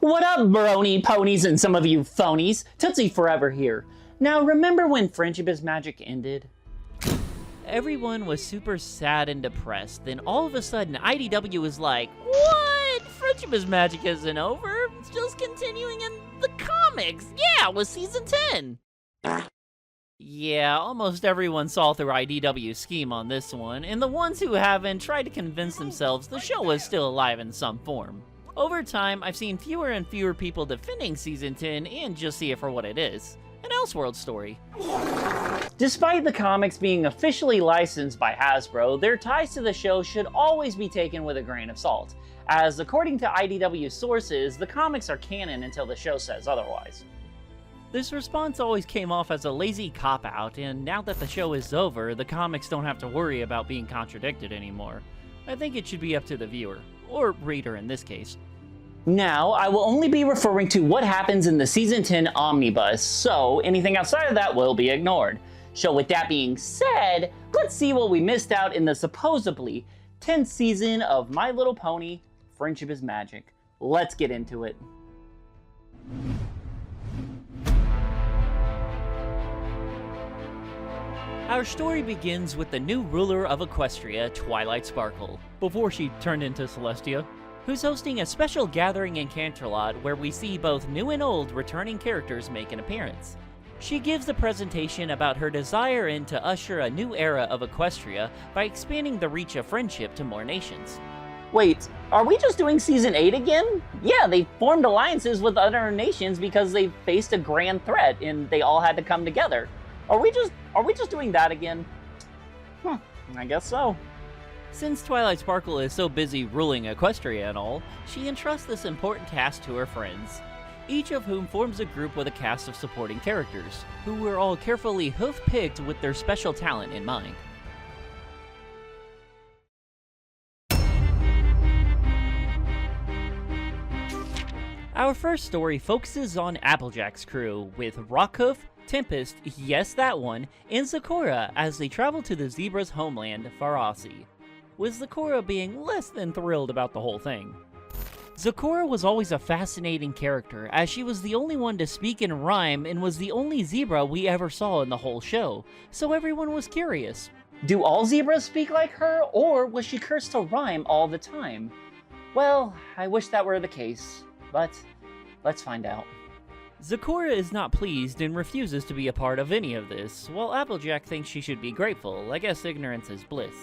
What up, brony ponies and some of you phonies? Tootsie Forever here. Now, remember when Friendship is Magic ended? Everyone was super sad and depressed. Then all of a sudden, IDW was like, "What? Friendship is Magic isn't over. It's just continuing in the comics. Yeah, with season 10. Yeah, almost everyone saw through IDW's scheme on this one, and the ones who haven't tried to convince themselves the show was still alive in some form. Over time, I've seen fewer and fewer people defending Season 10 and just see it for what it is. An Elseworld story. Despite the comics being officially licensed by Hasbro, their ties to the show should always be taken with a grain of salt, as according to IDW sources, the comics are canon until the show says otherwise. This response always came off as a lazy cop-out, and now that the show is over, the comics don't have to worry about being contradicted anymore. I think it should be up to the viewer, or reader in this case. Now, I will only be referring to what happens in the Season 10 Omnibus, so anything outside of that will be ignored. So with that being said, let's see what we missed out in the supposedly 10th season of My Little Pony, Friendship is Magic. Let's get into it. Our story begins with the new ruler of Equestria, Twilight Sparkle, before she turned into Celestia, who's hosting a special gathering in Canterlot where we see both new and old returning characters make an appearance. She gives a presentation about her desire in to usher a new era of Equestria by expanding the reach of friendship to more nations. Wait, are we just doing Season 8 again? Yeah, they formed alliances with other nations because they faced a grand threat and they all had to come together. Are we just doing that again? I guess so. Since Twilight Sparkle is so busy ruling Equestria and all, she entrusts this important task to her friends, each of whom forms a group with a cast of supporting characters, who were all carefully hoof-picked with their special talent in mind. Our first story focuses on Applejack's crew, with Rockhoof, Tempest, yes that one, and Zecora as they travel to the zebra's homeland, Vari, with Zecora being less than thrilled about the whole thing. Zecora was always a fascinating character, as she was the only one to speak in rhyme and was the only zebra we ever saw in the whole show, so everyone was curious. Do all zebras speak like her, or was she cursed to rhyme all the time? Well, I wish that were the case, but let's find out. Zecora is not pleased and refuses to be a part of any of this, while Applejack thinks she should be grateful. I guess ignorance is bliss.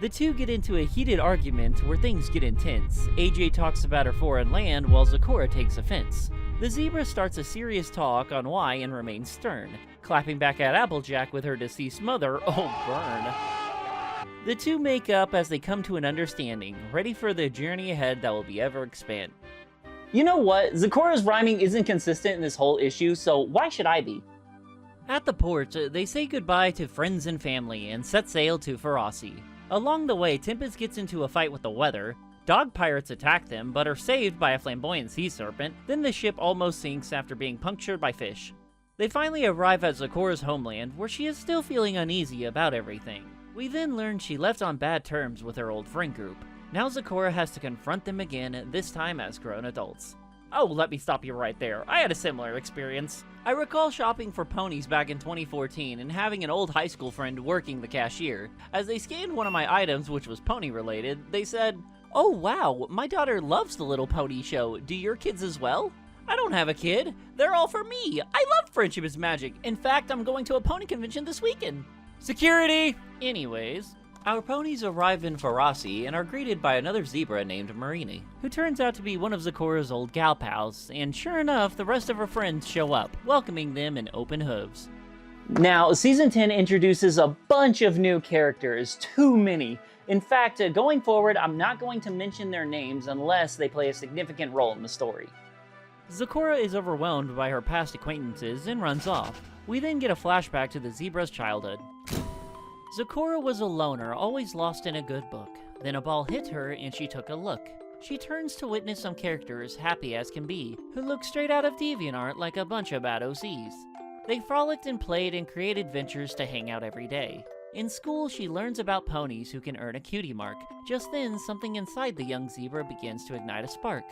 The two get into a heated argument where things get intense. AJ talks about her foreign land while Zecora takes offense. The zebra starts a serious talk on why and remains stern, clapping back at Applejack with her deceased mother. Oh, burn. The two make up as they come to an understanding, ready for the journey ahead that will be ever expand. You know what? Zecora's rhyming isn't consistent in this whole issue, so why should I be? At the port, they say goodbye to friends and family and set sail to Vari. Along the way, Tempest gets into a fight with the weather. Dog pirates attack them, but are saved by a flamboyant sea serpent. Then the ship almost sinks after being punctured by fish. They finally arrive at Zecora's homeland, where she is still feeling uneasy about everything. We then learn she left on bad terms with her old friend group. Now Zecora has to confront them again, this time as grown adults. Oh, let me stop you right there. I had a similar experience. I recall shopping for ponies back in 2014 and having an old high school friend working the cashier. As they scanned one of my items, which was pony related, they said, "Oh wow, my daughter loves the Little Pony show. Do your kids as well?" I don't have a kid. They're all for me. I love Friendship is Magic. In fact, I'm going to a pony convention this weekend. Security! Anyways, our ponies arrive in Vari and are greeted by another zebra named Marini, who turns out to be one of Zecora's old gal pals, and sure enough, the rest of her friends show up, welcoming them in open hooves. Now, Season 10 introduces a bunch of new characters, too many. In fact, going forward, I'm not going to mention their names unless they play a significant role in the story. Zecora is overwhelmed by her past acquaintances and runs off. We then get a flashback to the zebra's childhood. Zecora was a loner, always lost in a good book. Then a ball hit her and she took a look. She turns to witness some characters, happy as can be, who look straight out of DeviantArt like a bunch of bad OCs. They frolicked and played and created adventures to hang out every day. In school, she learns about ponies who can earn a cutie mark. Just then, something inside the young zebra begins to ignite a spark.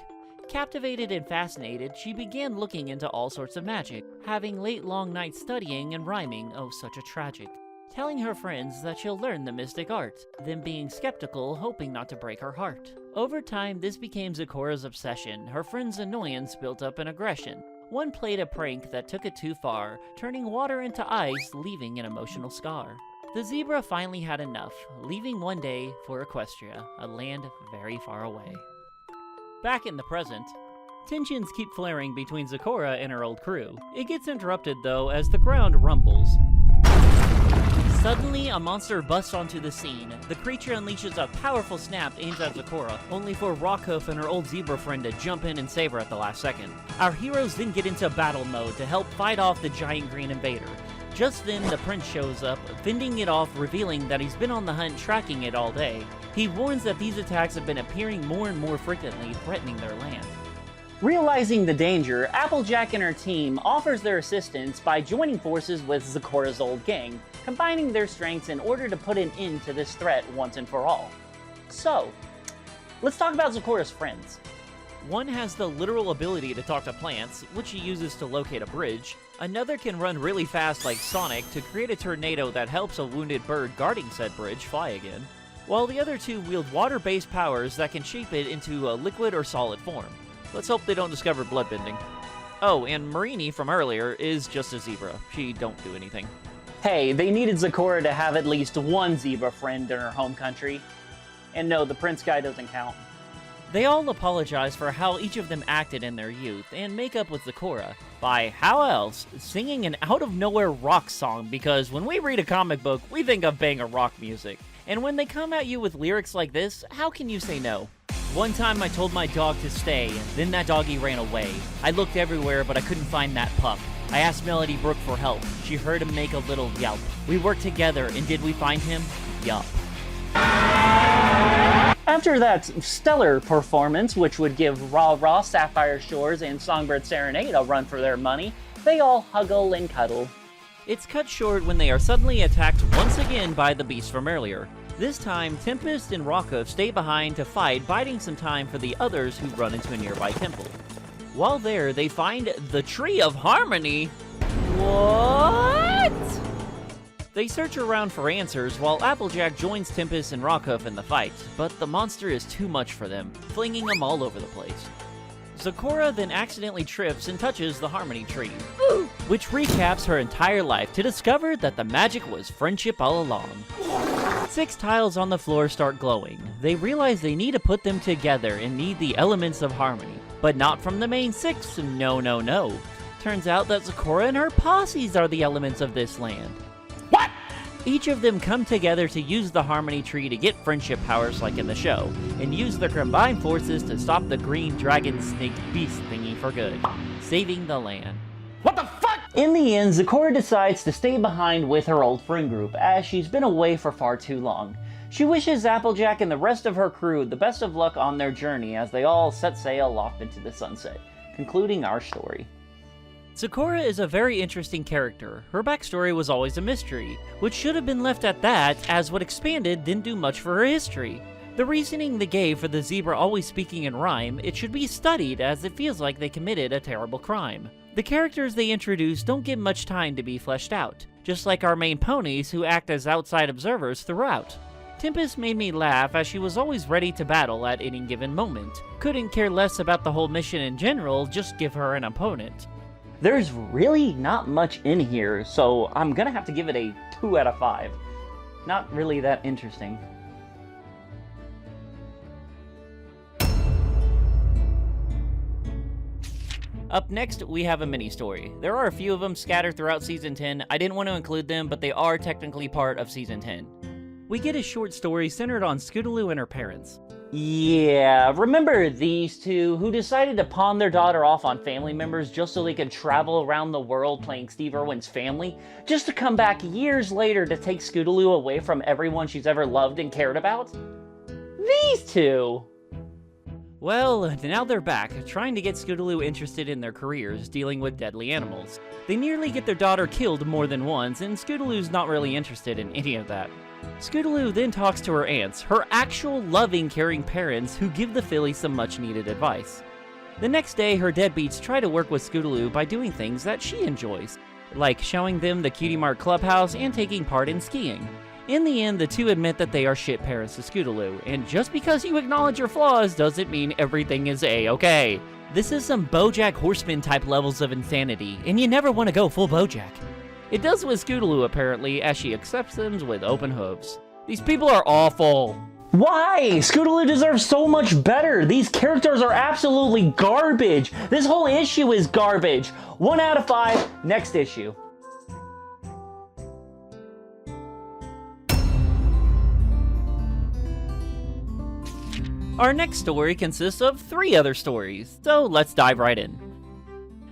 Captivated and fascinated, she began looking into all sorts of magic, having late long nights studying and rhyming, oh such a tragic. Telling her friends that she'll learn the mystic art, them being skeptical, hoping not to break her heart. Over time, this became Zecora's obsession. Her friends' annoyance built up an aggression. One played a prank that took it too far, turning water into ice, leaving an emotional scar. The zebra finally had enough, leaving one day for Equestria, a land very far away. Back in the present, tensions keep flaring between Zecora and her old crew. It gets interrupted though as the ground rumbles. Suddenly, a monster busts onto the scene. The creature unleashes a powerful snap aimed at Zecora, only for Rockhoof and her old zebra friend to jump in and save her at the last second. Our heroes then get into battle mode to help fight off the giant green invader. Just then, the prince shows up, fending it off, revealing that he's been on the hunt tracking it all day. He warns that these attacks have been appearing more and more frequently, threatening their land. Realizing the danger, Applejack and her team offers their assistance by joining forces with Zecora's old gang, combining their strengths in order to put an end to this threat once and for all. So, let's talk about Zecora's friends. One has the literal ability to talk to plants, which he uses to locate a bridge. Another can run really fast like Sonic to create a tornado that helps a wounded bird guarding said bridge fly again. While the other two wield water-based powers that can shape it into a liquid or solid form. Let's hope they don't discover bloodbending. Oh, and Marini from earlier is just a zebra. She don't do anything. Hey, they needed Zecora to have at least one zebra friend in her home country. And no, the prince guy doesn't count. They all apologize for how each of them acted in their youth and make up with Zecora by, how else, singing an out-of-nowhere rock song, because when we read a comic book, we think of banger rock music. And when they come at you with lyrics like this, how can you say no? One time I told my dog to stay, then that doggy ran away. I looked everywhere, but I couldn't find that pup. I asked Melody Brooke for help. She heard him make a little yelp. We worked together, and did we find him? Yup. After that stellar performance, which would give Rah Rah, Sapphire Shores, and Songbird Serenade a run for their money, they all huggle and cuddle. It's cut short when they are suddenly attacked once again by the beast from earlier. This time, Tempest and Rockhoof stay behind to fight, biding some time for the others who run into a nearby temple. While there, they find the Tree of Harmony. What? They search around for answers while Applejack joins Tempest and Rockhoof in the fight, but the monster is too much for them, flinging them all over the place. Zecora then accidentally trips and touches the Harmony Tree, which recaps her entire life to discover that the magic was friendship all along. 6 tiles on the floor start glowing. They realize they need to put them together and need the elements of harmony, but not from the main 6, no. Turns out that Zecora and her posses are the elements of this land. What? Each of them come together to use the Harmony Tree to get friendship powers like in the show, and use their combined forces to stop the green dragon snake beast thingy for good, saving the land. What the fuck? In the end, Zecora decides to stay behind with her old friend group, as she's been away for far too long. She wishes Applejack and the rest of her crew the best of luck on their journey as they all set sail off into the sunset, concluding our story. Zecora is a very interesting character. Her backstory was always a mystery, which should have been left at that, as what expanded didn't do much for her history. The reasoning they gave for the zebra always speaking in rhyme, it should be studied, as it feels like they committed a terrible crime. The characters they introduce don't get much time to be fleshed out, just like our main ponies who act as outside observers throughout. Tempest made me laugh as she was always ready to battle at any given moment. Couldn't care less about the whole mission in general, just give her an opponent. There's really not much in here, so I'm gonna have to give it a 2 out of 5. Not really that interesting. Up next, we have a mini-story. There are a few of them scattered throughout Season 10. I didn't want to include them, but they are technically part of Season 10. We get a short story centered on Scootaloo and her parents. Yeah, remember these two who decided to pawn their daughter off on family members just so they could travel around the world playing Steve Irwin's family, just to come back years later to take Scootaloo away from everyone she's ever loved and cared about? These two! Well, now they're back, trying to get Scootaloo interested in their careers dealing with deadly animals. They nearly get their daughter killed more than once, and Scootaloo's not really interested in any of that. Scootaloo then talks to her aunts, her actual loving, caring parents who give the filly some much-needed advice. The next day, her deadbeats try to work with Scootaloo by doing things that she enjoys, like showing them the Cutie Mark clubhouse and taking part in skiing. In the end, the two admit that they are shit parents to Scootaloo, and just because you acknowledge your flaws doesn't mean everything is A-okay. This is some BoJack Horseman type levels of insanity, and you never want to go full BoJack. It does with Scootaloo apparently, as she accepts them with open hooves. These people are awful. Why? Scootaloo deserves so much better. These characters are absolutely garbage. This whole issue is garbage. 1 out of 5, next issue. Our next story consists of 3 other stories, so let's dive right in.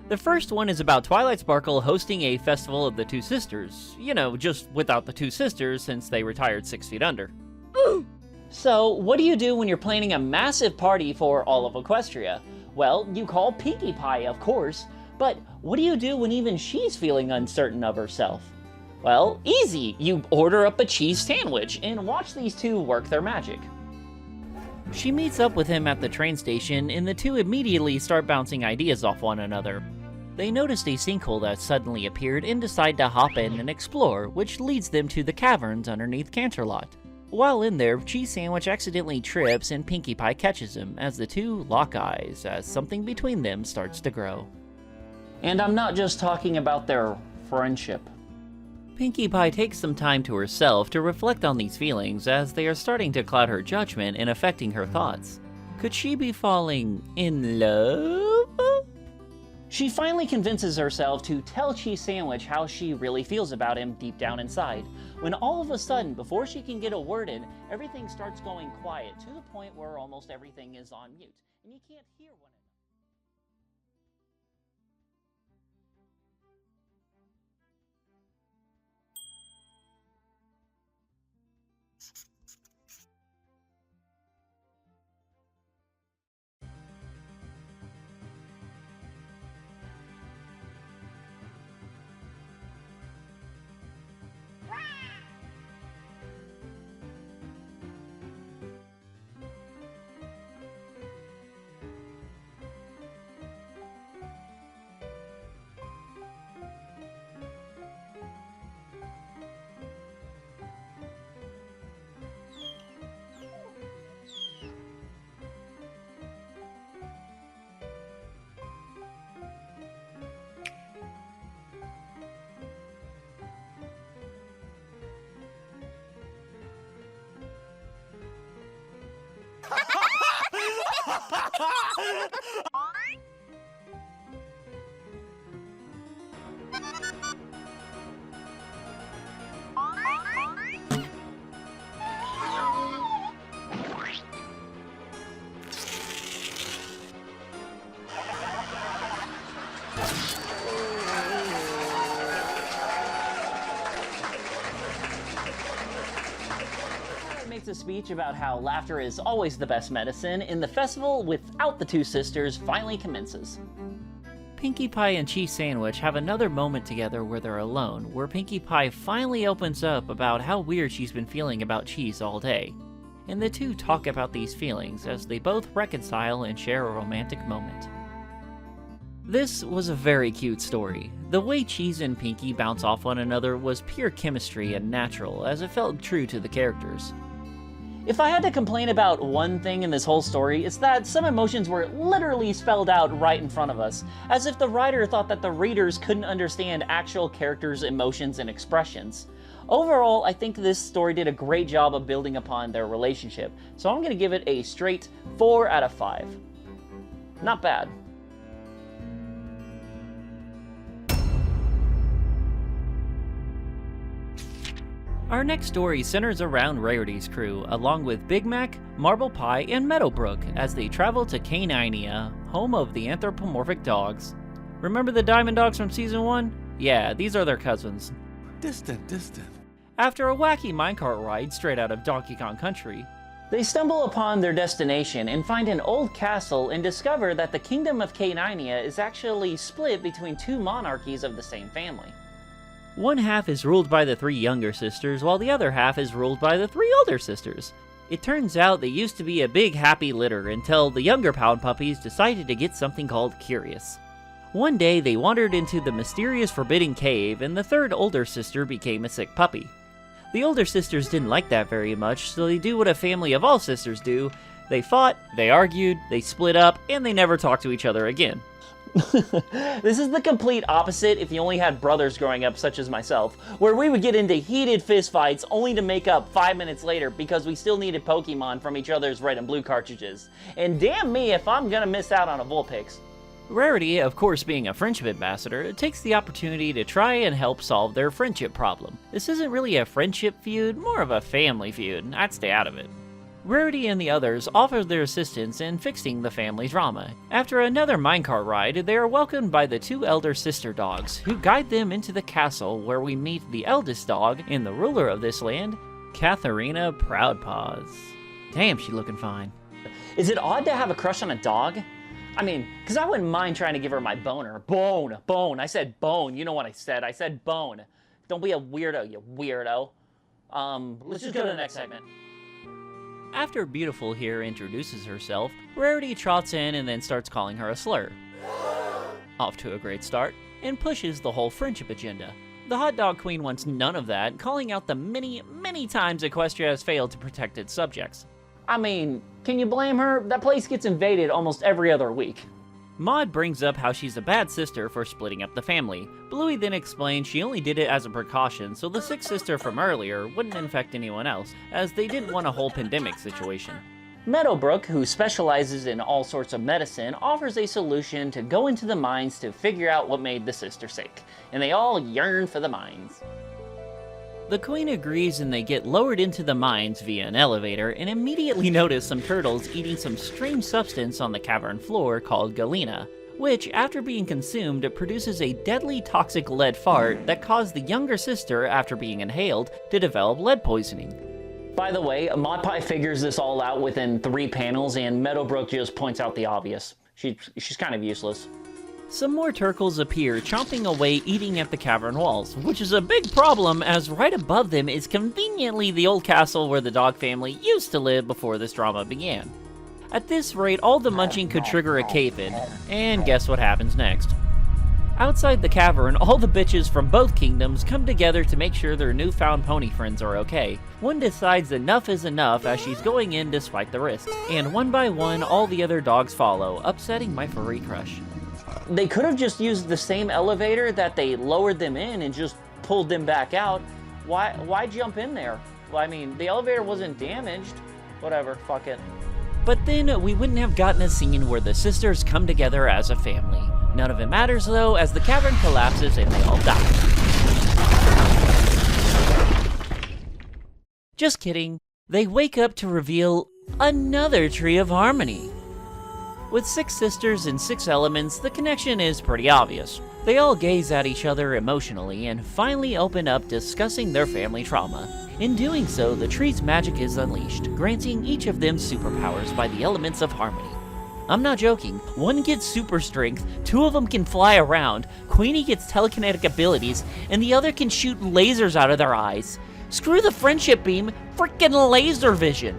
The first one is about Twilight Sparkle hosting a festival of the Two Sisters. You know, just without the two sisters since they retired 6 feet under. So, what do you do when you're planning a massive party for all of Equestria? Well, you call Pinkie Pie, of course, but what do you do when even she's feeling uncertain of herself? Well, easy! You order up a cheese sandwich and watch these two work their magic. She meets up with him at the train station, and the two immediately start bouncing ideas off one another. They noticed a sinkhole that suddenly appeared and decide to hop in and explore, which leads them to the caverns underneath Canterlot. While in there, Cheese Sandwich accidentally trips and Pinkie Pie catches him as the two lock eyes as something between them starts to grow. And I'm not just talking about their friendship. Pinkie Pie takes some time to herself to reflect on these feelings as they are starting to cloud her judgment and affecting her thoughts. Could she be falling in love? She finally convinces herself to tell Cheese Sandwich how she really feels about him deep down inside, when all of a sudden, before she can get a word in, everything starts going quiet to the point where almost everything is on mute, and you can't hear one another. Makes a speech about how laughter is always the best medicine, and the festival without the two sisters finally commences. Pinkie Pie and Cheese Sandwich have another moment together where they're alone, where Pinkie Pie finally opens up about how weird she's been feeling about Cheese all day. And the two talk about these feelings as they both reconcile and share a romantic moment. This was a very cute story. The way Cheese and Pinkie bounce off one another was pure chemistry and natural, as it felt true to the characters. If I had to complain about one thing in this whole story, it's that some emotions were literally spelled out right in front of us, as if the writer thought that the readers couldn't understand actual characters' emotions and expressions. Overall, I think this story did a great job of building upon their relationship, so I'm going to give it a straight 4 out of 5. Not bad. Our next story centers around Rarity's crew, along with Big Mac, Marble Pie, and Meadowbrook, as they travel to Caninia, home of the anthropomorphic dogs. Remember the Diamond Dogs from Season 1? Yeah, these are their cousins. Distant. After a wacky minecart ride straight out of Donkey Kong Country, They stumble upon their destination and find an old castle and discover that the Kingdom of Caninia is actually split between 2 monarchies of the same family. one half is ruled by the 3 younger sisters, while the other half is ruled by the 3 older sisters. It turns out they used to be a big happy litter until the younger pound puppies decided to get something called curious. One day they wandered into the mysterious forbidden cave and the third older sister became a sick puppy. The older sisters didn't like that very much, so they do what a family of all sisters do. They fought, they argued, they split up, and they never talked to each other again. This is the complete opposite if you only had brothers growing up, such as myself, where we would get into heated fistfights only to make up 5 minutes later because we still needed Pokemon from each other's red and blue cartridges. And damn me if I'm gonna miss out on a Vulpix. Rarity, of course being a friendship ambassador, takes the opportunity to try and help solve their friendship problem. This isn't really a friendship feud, more of a family feud. I'd stay out of it. Rarity and the others offer their assistance in fixing the family drama. After another minecart ride, they are welcomed by the two elder sister dogs, who guide them into the castle where we meet the eldest dog and the ruler of this land, Katharina Proudpaws. Damn, she looking fine. Is it odd to have a crush on a dog? I mean, because I wouldn't mind trying to give her my boner. Bone. I said bone. You know what I said. I said bone. Don't be a weirdo, you weirdo. Let's just go to the next segment. After Beautiful here introduces herself, Rarity trots in and then starts calling her a slur. Off to a great start, and pushes the whole friendship agenda. The hot dog queen wants none of that, calling out the many times Equestria has failed to protect its subjects. I mean, can you blame her? That place gets invaded almost every other week. Maud brings up how she's a bad sister for splitting up the family. Bluey then explains she only did it as a precaution so the sick sister from earlier wouldn't infect anyone else, as they didn't want a whole pandemic situation. Meadowbrook, who specializes in all sorts of medicine, offers a solution to go into the mines to figure out what made the sister sick, and they all yearn for the mines. The queen agrees and they get lowered into the mines via an elevator and immediately notice some turtles eating some strange substance on the cavern floor called galena, which, after being consumed, produces a deadly toxic lead fart that caused the younger sister, after being inhaled, to develop lead poisoning. By the way, Maud Pie figures this all out within 3 panels, and Meadowbrook just points out the obvious. She's kind of useless. Some more turtles appear, chomping away eating at the cavern walls, which is a big problem as right above them is conveniently the old castle where the dog family used to live before this drama began. At this rate, all the munching could trigger a cave-in, and guess what happens next? Outside the cavern, all the bitches from both kingdoms come together to make sure their newfound pony friends are okay. One decides enough is enough as she's going in despite the risks, and one by one, all the other dogs follow, upsetting my furry crush. They could have just used the same elevator that they lowered them in and just pulled them back out. Why jump in there? Well, I mean, the elevator wasn't damaged. Whatever, fuck it. But then we wouldn't have gotten a scene where the sisters come together as a family. None of it matters though, as the cavern collapses and they all die. Just kidding. They wake up to reveal another Tree of Harmony. With 6 sisters and 6 elements, the connection is pretty obvious. They all gaze at each other emotionally and finally open up discussing their family trauma. In doing so, the tree's magic is unleashed, granting each of them superpowers by the elements of harmony. I'm not joking, one gets super strength, 2 of them can fly around, Queenie gets telekinetic abilities, and the other can shoot lasers out of their eyes. Screw the friendship beam, frickin' laser vision!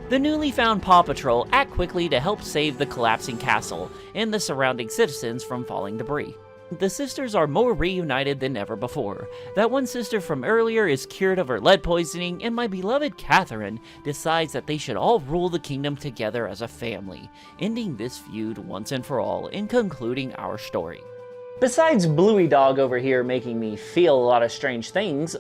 The newly found Paw Patrol act quickly to help save the collapsing castle and the surrounding citizens from falling debris. The sisters are more reunited than ever before. That one sister from earlier is cured of her lead poisoning, and my beloved Catherine decides that they should all rule the kingdom together as a family, ending this feud once and for all and concluding our story. Besides Bluey Dog over here making me feel a lot of strange things,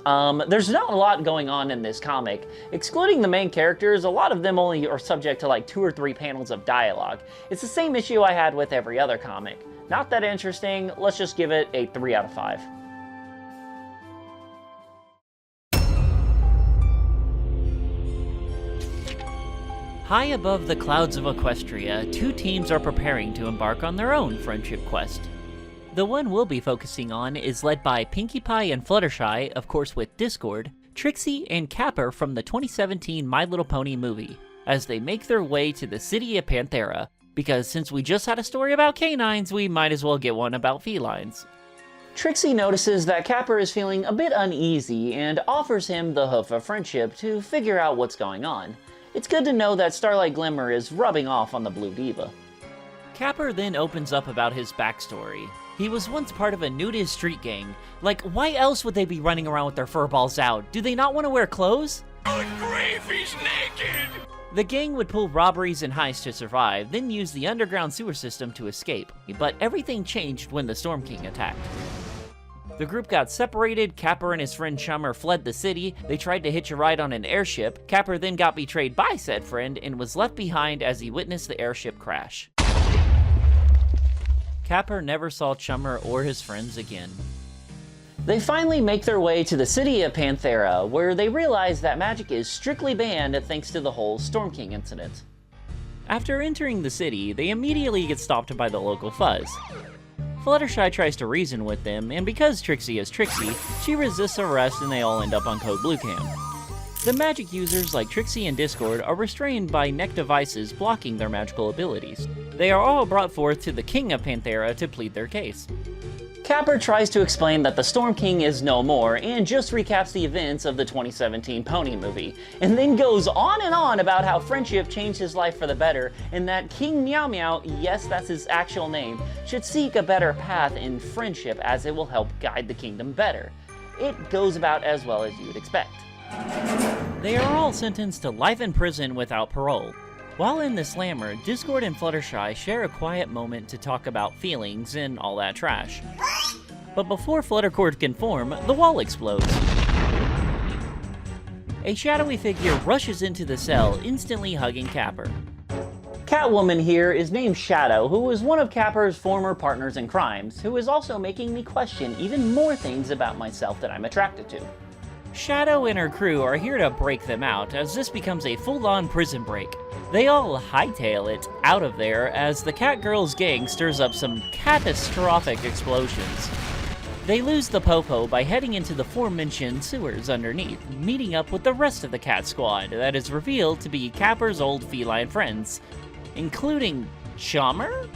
there's not a lot going on in this comic. Excluding the main characters, a lot of them only are subject to like 2 or 3 panels of dialogue. It's the same issue I had with every other comic. Not that interesting, let's just give it a 3 out of 5. High above the clouds of Equestria, 2 teams are preparing to embark on their own friendship quest. The one we'll be focusing on is led by Pinkie Pie and Fluttershy, of course with Discord, Trixie, and Capper from the 2017 My Little Pony movie, as they make their way to the city of Panthera, because since we just had a story about canines, we might as well get one about felines. Trixie notices that Capper is feeling a bit uneasy and offers him the hoof of friendship to figure out what's going on. It's good to know that Starlight Glimmer is rubbing off on the Blue Diva. Capper then opens up about his backstory. He was once part of a nudist street gang. Like, why else would they be running around with their fur balls out? Do they not want to wear clothes? Good grief, he's naked! The gang would pull robberies and heists to survive, then use the underground sewer system to escape. But everything changed when the Storm King attacked. The group got separated, Capper and his friend Chummer fled the city, they tried to hitch a ride on an airship, Capper then got betrayed by said friend and was left behind as he witnessed the airship crash. Capper never saw Chummer or his friends again. They finally make their way to the city of Panthera, where they realize that magic is strictly banned thanks to the whole Storm King incident. After entering the city, they immediately get stopped by the local fuzz. Fluttershy tries to reason with them, and because Trixie is Trixie, she resists arrest and they all end up on Code Blue Cam. The magic users like Trixie and Discord are restrained by neck devices blocking their magical abilities. They are all brought forth to the King of Panthera to plead their case. Capper tries to explain that the Storm King is no more and just recaps the events of the 2017 Pony movie, and then goes on and on about how friendship changed his life for the better and that King Meow Meow, yes that's his actual name, should seek a better path in friendship as it will help guide the kingdom better. It goes about as well as you would expect. They are all sentenced to life in prison without parole. While in the slammer, Discord and Fluttershy share a quiet moment to talk about feelings and all that trash. But before Fluttercord can form, the wall explodes. A shadowy figure rushes into the cell, instantly hugging Capper. Catwoman here is named Shadow, who is one of Capper's former partners in crimes, who is also making me question even more things about myself that I'm attracted to. Shadow and her crew are here to break them out, as this becomes a full-on prison break. They all hightail it out of there as the Catgirls gang stirs up some catastrophic explosions. They lose the Popo by heading into the aforementioned sewers underneath, meeting up with the rest of the Cat Squad that is revealed to be Capper's old feline friends, including Chummer?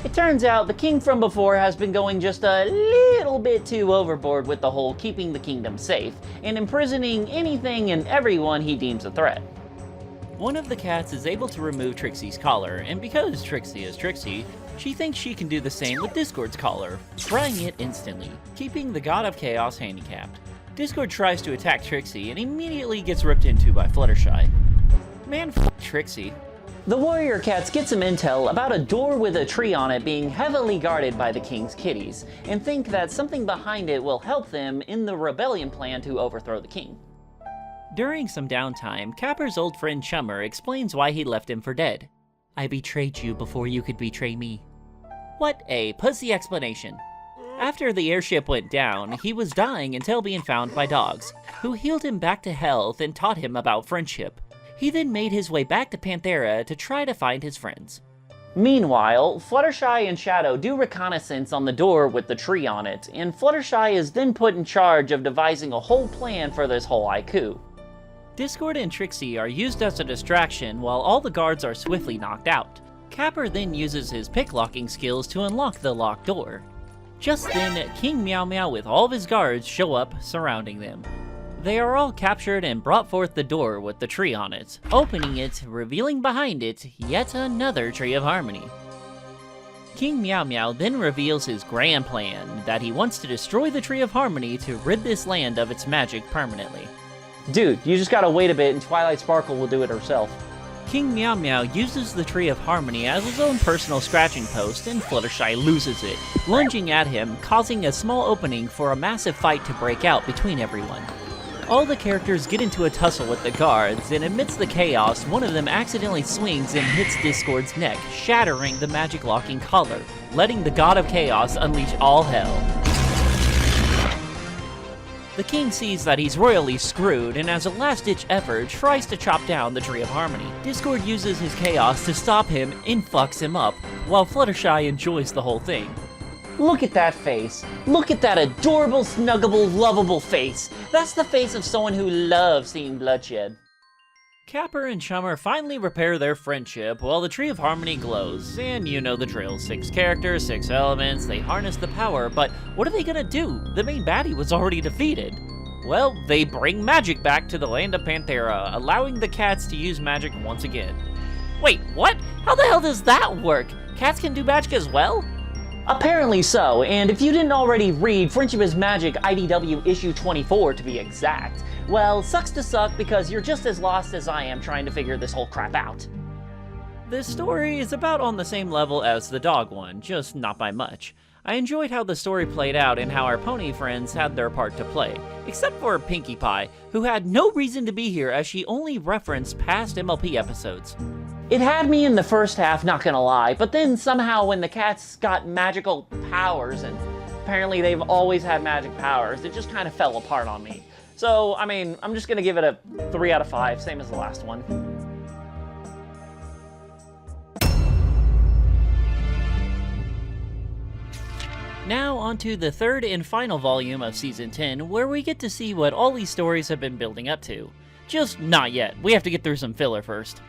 It turns out the king from before has been going just a little bit too overboard with the whole keeping the kingdom safe and imprisoning anything and everyone he deems a threat. One of the cats is able to remove Trixie's collar, and because Trixie is Trixie, she thinks she can do the same with Discord's collar, frying it instantly, keeping the God of Chaos handicapped. Discord tries to attack Trixie and immediately gets ripped into by Fluttershy. Man, f*** Trixie. The warrior cats get some intel about a door with a tree on it being heavily guarded by the king's kitties, and think that something behind it will help them in the rebellion plan to overthrow the king. During some downtime, Capper's old friend Chummer explains why he left him for dead. I betrayed you before you could betray me. What a pussy explanation. After the airship went down, he was dying until being found by dogs, who healed him back to health and taught him about friendship. He then made his way back to Panthera to try to find his friends. Meanwhile, Fluttershy and Shadow do reconnaissance on the door with the tree on it, and Fluttershy is then put in charge of devising a whole plan for this whole haiku. Discord and Trixie are used as a distraction while all the guards are swiftly knocked out. Capper then uses his pick-locking skills to unlock the locked door. Just then, King Meow Meow with all of his guards show up, surrounding them. They are all captured and brought forth the door with the tree on it, opening it, revealing behind it yet another Tree of Harmony. King Meow Meow then reveals his grand plan, that he wants to destroy the Tree of Harmony to rid this land of its magic permanently. Dude, you just gotta wait a bit and Twilight Sparkle will do it herself. King Meow Meow uses the Tree of Harmony as his own personal scratching post, and Fluttershy loses it, lunging at him, causing a small opening for a massive fight to break out between everyone. All the characters get into a tussle with the guards, and amidst the chaos, one of them accidentally swings and hits Discord's neck, shattering the magic locking collar, letting the God of Chaos unleash all hell. The king sees that he's royally screwed, and as a last-ditch effort, tries to chop down the Tree of Harmony. Discord uses his chaos to stop him and fucks him up, while Fluttershy enjoys the whole thing. Look at that face. Look at that adorable, snuggable, lovable face. That's the face of someone who loves seeing bloodshed. Capper and Chummer finally repair their friendship while the Tree of Harmony glows, and you know the drill. 6 characters, 6 elements, they harness the power, but what are they gonna do? The main baddie was already defeated. Well, they bring magic back to the land of Panthera, allowing the cats to use magic once again. Wait, what? How the hell does that work? Cats can do magic as well? Apparently so, and if you didn't already read Friendship is Magic IDW issue 24 to be exact, well, sucks to suck because you're just as lost as I am trying to figure this whole crap out. This story is about on the same level as the dog one, just not by much. I enjoyed how the story played out and how our pony friends had their part to play, except for Pinkie Pie, who had no reason to be here as she only referenced past MLP episodes. It had me in the first half, not gonna lie, but then somehow when the cats got magical powers, and apparently they've always had magic powers, it just kind of fell apart on me. So, I mean, I'm just gonna give it a 3 out of 5, same as the last one. Now onto the third and final volume of Season 10, where we get to see what all these stories have been building up to. Just not yet, we have to get through some filler first.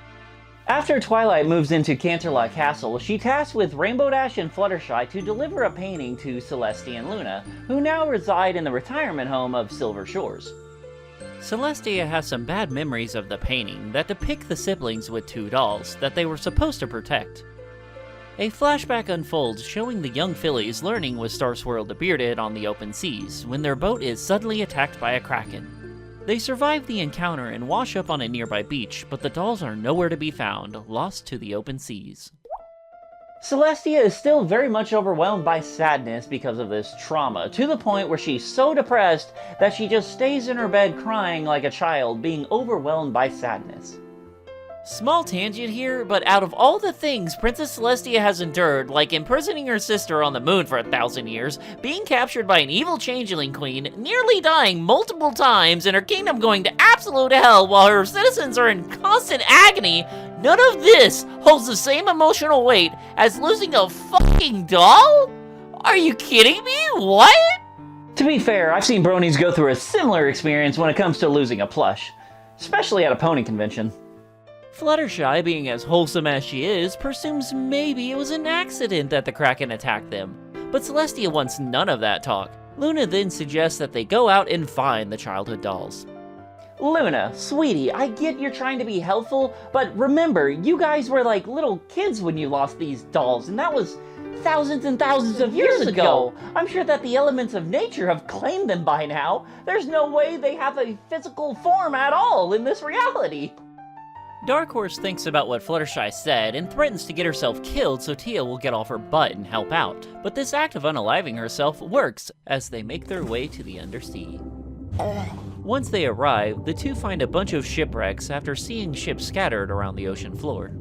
After Twilight moves into Canterlot Castle, she tasks with Rainbow Dash and Fluttershy to deliver a painting to Celestia and Luna, who now reside in the retirement home of Silver Shores. Celestia has some bad memories of the painting that depict the siblings with 2 dolls that they were supposed to protect. A flashback unfolds showing the young fillies learning with Starswirl the Bearded on the open seas when their boat is suddenly attacked by a kraken. They survive the encounter and wash up on a nearby beach, but the dolls are nowhere to be found, lost to the open seas. Celestia is still very much overwhelmed by sadness because of this trauma, to the point where she's so depressed that she just stays in her bed crying like a child, being overwhelmed by sadness. Small tangent here, but out of all the things Princess Celestia has endured, like imprisoning her sister on the moon for 1,000 years, being captured by an evil changeling queen, nearly dying multiple times, and her kingdom going to absolute hell while her citizens are in constant agony, none of this holds the same emotional weight as losing a fucking doll? Are you kidding me? What? To be fair, I've seen bronies go through a similar experience when it comes to losing a plush, especially at a pony convention. Fluttershy, being as wholesome as she is, presumes maybe it was an accident that the Kraken attacked them. But Celestia wants none of that talk. Luna then suggests that they go out and find the childhood dolls. Luna, sweetie, I get you're trying to be helpful, but remember, you guys were like little kids when you lost these dolls, and that was thousands and thousands of years ago. I'm sure that the elements of nature have claimed them by now. There's no way they have a physical form at all in this reality. Dark Horse thinks about what Fluttershy said and threatens to get herself killed so Tia will get off her butt and help out. But this act of unaliving herself works as they make their way to the undersea. Once they arrive, the two find a bunch of shipwrecks after seeing ships scattered around the ocean floor.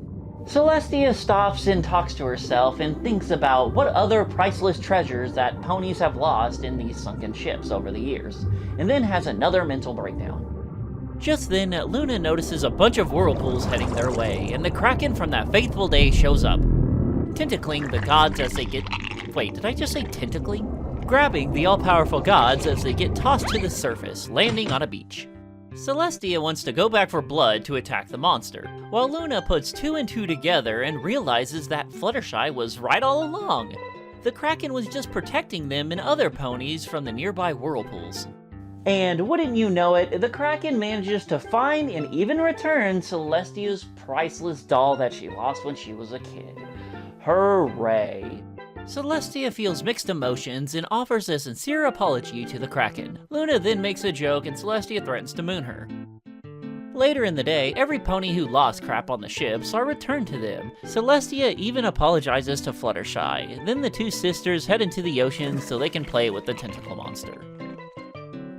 Celestia stops and talks to herself and thinks about what other priceless treasures that ponies have lost in these sunken ships over the years, and then has another mental breakdown. Just then, Luna notices a bunch of whirlpools heading their way, and the Kraken from that faithful day shows up. Tentacling the gods as they get... Wait, did I just say tentacling? Grabbing the all-powerful gods as they get tossed to the surface, landing on a beach. Celestia wants to go back for blood to attack the monster, while Luna puts 2 and 2 together and realizes that Fluttershy was right all along. The Kraken was just protecting them and other ponies from the nearby whirlpools. And wouldn't you know it, the Kraken manages to find and even return Celestia's priceless doll that she lost when she was a kid. Hooray! Celestia feels mixed emotions and offers a sincere apology to the Kraken. Luna then makes a joke and Celestia threatens to moon her. Later in the day, every pony who lost crap on the ships are returned to them. Celestia even apologizes to Fluttershy. Then the two sisters head into the ocean so they can play with the tentacle monster.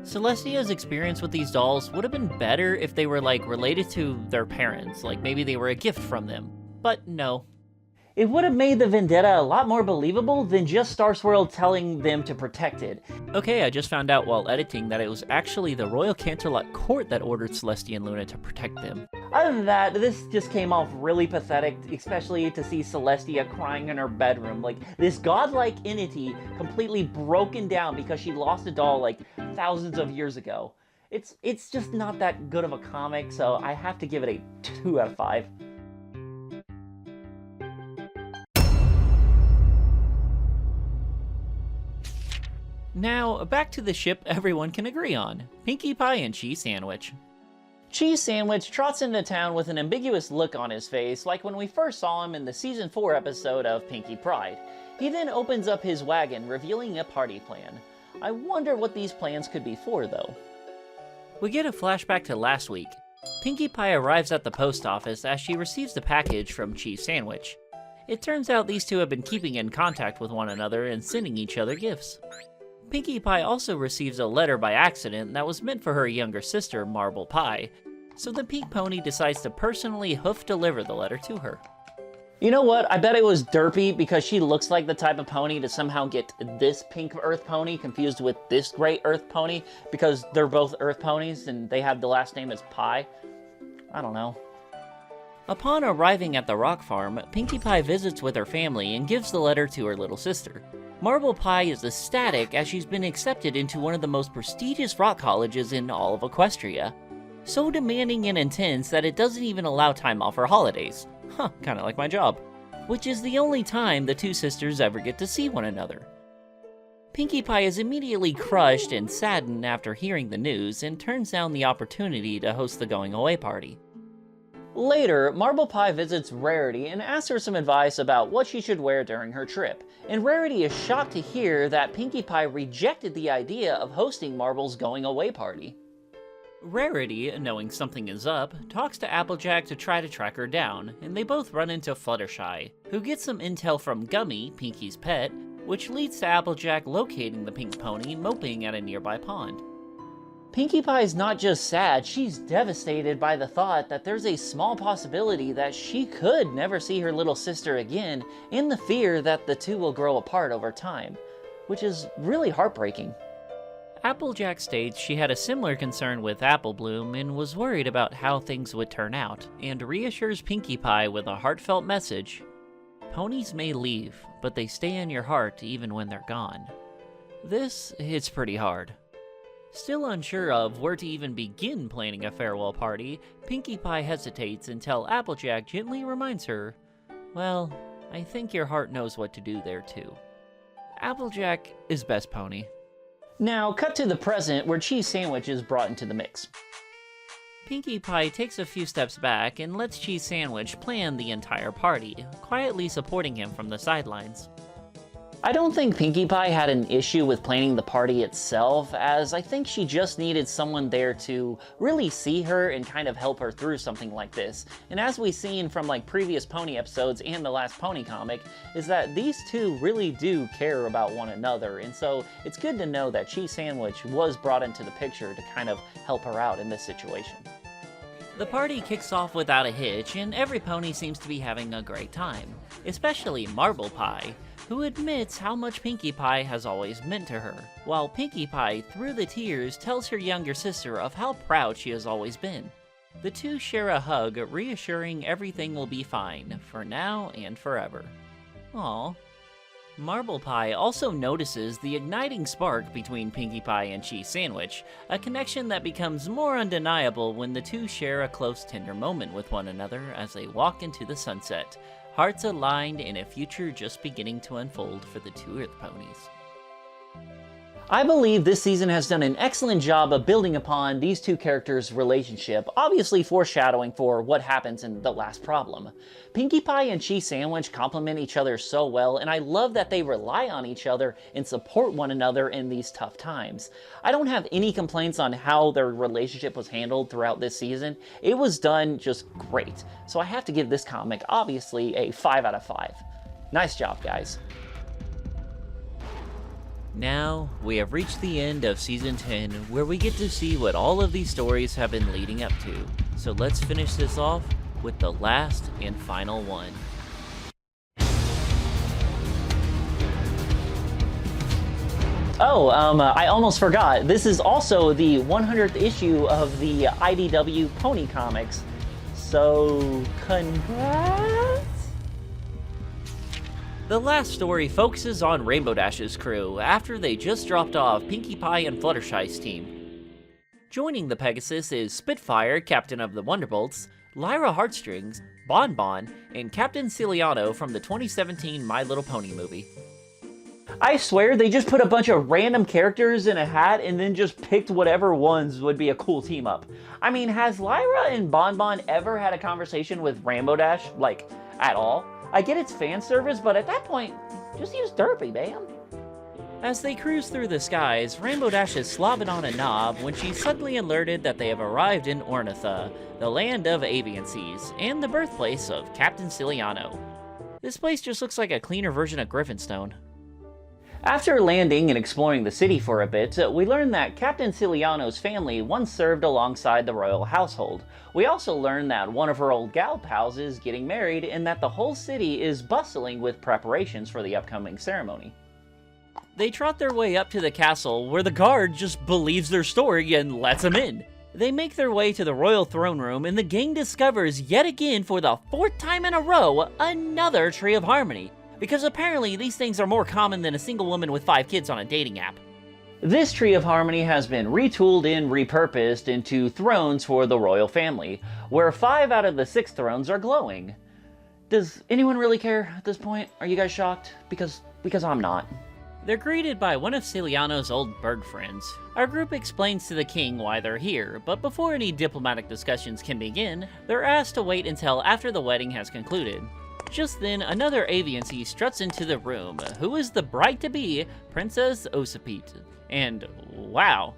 Celestia's experience with these dolls would have been better if they were related to their parents, like maybe they were a gift from them. But no. It would have made the vendetta a lot more believable than just Starswirl telling them to protect it. Okay, I just found out while editing that it was actually the Royal Canterlot Court that ordered Celestia and Luna to protect them. Other than that, this just came off really pathetic, especially to see Celestia crying in her bedroom. Like, this godlike entity completely broken down because she lost a doll thousands of years ago. It's just not that good of a comic, so I have to give it a 2 out of 5. Now, back to the ship everyone can agree on, Pinkie Pie and Cheese Sandwich. Cheese Sandwich trots into town with an ambiguous look on his face, like when we first saw him in the Season 4 episode of Pinkie Pride. He then opens up his wagon, revealing a party plan. I wonder what these plans could be for, though. We get a flashback to last week. Pinkie Pie arrives at the post office as she receives a package from Cheese Sandwich. It turns out these two have been keeping in contact with one another and sending each other gifts. Pinkie Pie also receives a letter by accident that was meant for her younger sister, Marble Pie, so the pink pony decides to personally hoof deliver the letter to her. You know what? I bet it was Derpy because she looks like the type of pony to somehow get this pink Earth pony confused with this gray Earth pony because they're both Earth ponies and they have the last name as Pie. I don't know. Upon arriving at the rock farm, Pinkie Pie visits with her family and gives the letter to her little sister. Marble Pie is ecstatic as she's been accepted into one of the most prestigious rock colleges in all of Equestria. So demanding and intense that it doesn't even allow time off for holidays. Huh, kinda like my job. Which is the only time the two sisters ever get to see one another. Pinkie Pie is immediately crushed and saddened after hearing the news and turns down the opportunity to host the going away party. Later, Marble Pie visits Rarity and asks her some advice about what she should wear during her trip. And Rarity is shocked to hear that Pinkie Pie rejected the idea of hosting Marble's going away party. Rarity, knowing something is up, talks to Applejack to try to track her down, and they both run into Fluttershy, who gets some intel from Gummy, Pinkie's pet, which leads to Applejack locating the pink pony moping at a nearby pond. Pinkie Pie's not just sad, she's devastated by the thought that there's a small possibility that she could never see her little sister again, and the fear that the two will grow apart over time, which is really heartbreaking. Applejack states she had a similar concern with Apple Bloom and was worried about how things would turn out, and reassures Pinkie Pie with a heartfelt message. Ponies may leave, but they stay in your heart even when they're gone. This hits pretty hard. Still unsure of where to even begin planning a farewell party, Pinkie Pie hesitates until Applejack gently reminds her, well, I think your heart knows what to do there too. Applejack is best pony. Now, cut to the present where Cheese Sandwich is brought into the mix. Pinkie Pie takes a few steps back and lets Cheese Sandwich plan the entire party, quietly supporting him from the sidelines. I don't think Pinkie Pie had an issue with planning the party itself, as I think she just needed someone there to really see her and kind of help her through something like this. And as we've seen from like previous Pony episodes and the last Pony comic, is that these two really do care about one another, and so it's good to know that Cheese Sandwich was brought into the picture to kind of help her out in this situation. The party kicks off without a hitch, and every pony seems to be having a great time, especially Marble Pie, who admits how much Pinkie Pie has always meant to her, while Pinkie Pie, through the tears, tells her younger sister of how proud she has always been. The two share a hug, reassuring everything will be fine, for now and forever. Aww. Marble Pie also notices the igniting spark between Pinkie Pie and Cheese Sandwich, a connection that becomes more undeniable when the two share a close, tender moment with one another as they walk into the sunset, hearts aligned in a future just beginning to unfold for the two Earth ponies. I believe this season has done an excellent job of building upon these two characters' relationship, obviously foreshadowing for what happens in the last problem. Pinkie Pie and Cheese Sandwich complement each other so well, and I love that they rely on each other and support one another in these tough times. I don't have any complaints on how their relationship was handled throughout this season. It was done just great, so I have to give this comic, obviously, a 5 out of 5. Nice job, guys. Now, we have reached the end of Season 10, where we get to see what all of these stories have been leading up to. So let's finish this off with the last and final one. Oh, I almost forgot. This is also the 100th issue of the IDW Pony Comics. So, congrats? The last story focuses on Rainbow Dash's crew after they just dropped off Pinkie Pie and Fluttershy's team. Joining the Pegasus is Spitfire, Captain of the Wonderbolts, Lyra Heartstrings, Bon Bon, and Captain Ciliano from the 2017 My Little Pony movie. I swear they just put a bunch of random characters in a hat and then just picked whatever ones would be a cool team up. I mean, has Lyra and Bonbon ever had a conversation with Rainbow Dash, like, at all? I get it's fan service, but at that point, just use Derpy, man. As they cruise through the skies, Rainbow Dash is slobbing on a knob when she's suddenly alerted that they have arrived in Ornitha, the land of avian seas, and the birthplace of Captain Ciliano. This place just looks like a cleaner version of Griffinstone. After landing and exploring the city for a bit, we learn that Captain Ciliano's family once served alongside the royal household. We also learn that one of her old gal pals is getting married and that the whole city is bustling with preparations for the upcoming ceremony. They trot their way up to the castle, where the guard just believes their story and lets them in. They make their way to the royal throne room, and the gang discovers yet again for the 4th time in a row another Tree of Harmony, because apparently these things are more common than a single woman with 5 kids on a dating app. This Tree of Harmony has been retooled and repurposed into thrones for the royal family, where 5 out of the 6 thrones are glowing. Does anyone really care at this point? Are you guys shocked? Because I'm not. They're greeted by one of Ciliano's old bird friends. Our group explains to the king why they're here, but before any diplomatic discussions can begin, they're asked to wait until after the wedding has concluded. Just then, another aviancy struts into the room, who is the bride-to-be, Princess Osipete. And wow.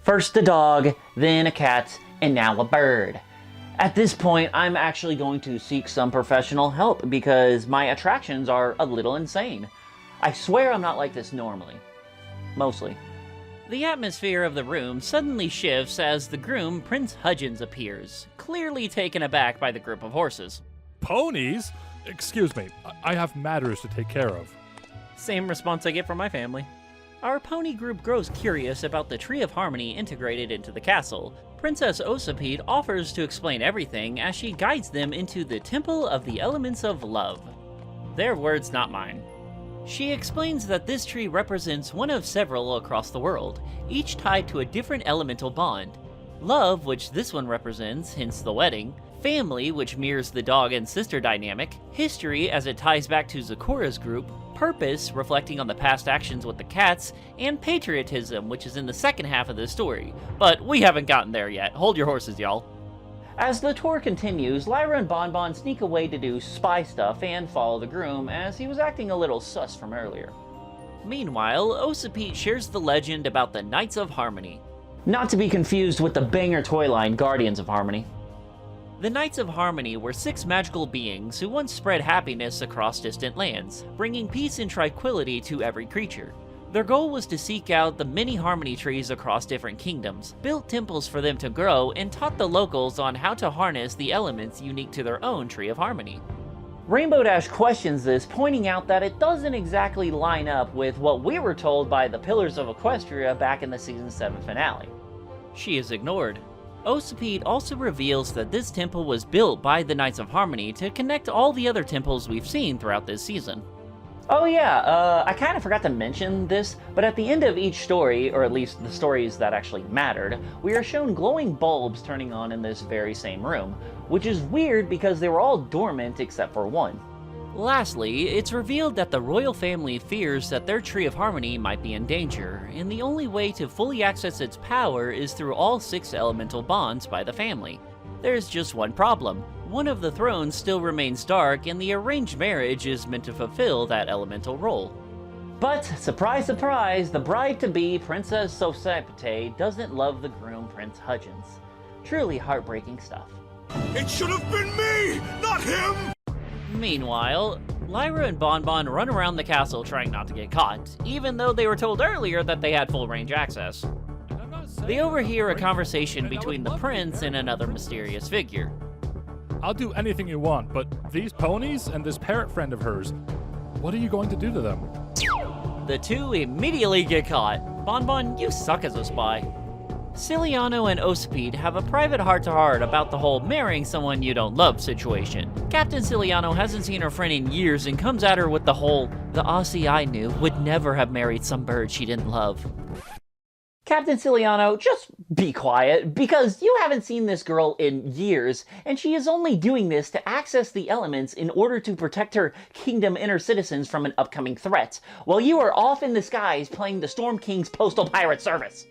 First a dog, then a cat, and now a bird. At this point, I'm actually going to seek some professional help because my attractions are a little insane. I swear I'm not like this normally. Mostly. The atmosphere of the room suddenly shifts as the groom, Prince Hudgens, appears, clearly taken aback by the group of horses. Ponies? Excuse me, I have matters to take care of. Same response I get from my family. Our pony group grows curious about the Tree of Harmony integrated into the castle. Princess Osipete offers to explain everything as she guides them into the Temple of the Elements of Love. Their words, not mine. She explains that this tree represents one of several across the world, each tied to a different elemental bond. Love, which this one represents, hence the wedding. Family, which mirrors the dog and sister dynamic. History, as it ties back to Zecora's group. Purpose, reflecting on the past actions with the cats. And patriotism, which is in the second half of the story. But we haven't gotten there yet. Hold your horses, y'all. As the tour continues, Lyra and Bonbon sneak away to do spy stuff and follow the groom, as he was acting a little sus from earlier. Meanwhile, Osipete shares the legend about the Knights of Harmony. Not to be confused with the banger toy line Guardians of Harmony. The Knights of Harmony were 6 magical beings who once spread happiness across distant lands, bringing peace and tranquility to every creature. Their goal was to seek out the many harmony trees across different kingdoms, built temples for them to grow, and taught the locals on how to harness the elements unique to their own Tree of Harmony. Rainbow Dash questions this, pointing out that it doesn't exactly line up with what we were told by the Pillars of Equestria back in the Season 7 finale. She is ignored. Osipete also reveals that this temple was built by the Knights of Harmony to connect all the other temples we've seen throughout this season. Oh yeah, I kind of forgot to mention this, but at the end of each story, or at least the stories that actually mattered, we are shown glowing bulbs turning on in this very same room, which is weird because they were all dormant except for one. Lastly, it's revealed that the royal family fears that their Tree of Harmony might be in danger, and the only way to fully access its power is through all 6 elemental bonds by the family. There's just one problem. One of the thrones still remains dark, and the arranged marriage is meant to fulfill that elemental role. But, surprise surprise, the bride-to-be, Princess Osipete, doesn't love the groom, Prince Hudgens. Truly heartbreaking stuff. It should have been me, not him! Meanwhile, Lyra and Bonbon run around the castle trying not to get caught, even though they were told earlier that they had full range access. They overhear a conversation between the prince and another mysterious figure. I'll do anything you want, but these ponies and this parrot friend of hers, what are you going to do to them? The two immediately get caught. Bonbon, you suck as a spy. Ciliano and Osipete have a private heart-to-heart about the whole marrying someone you don't love situation. Captain Ciliano hasn't seen her friend in years and comes at her with the whole, the Aussie I knew would never have married some bird she didn't love. Captain Ciliano, just be quiet, because you haven't seen this girl in years, and she is only doing this to access the elements in order to protect her kingdom inner citizens from an upcoming threat, while you are off in the skies playing the Storm King's postal pirate service.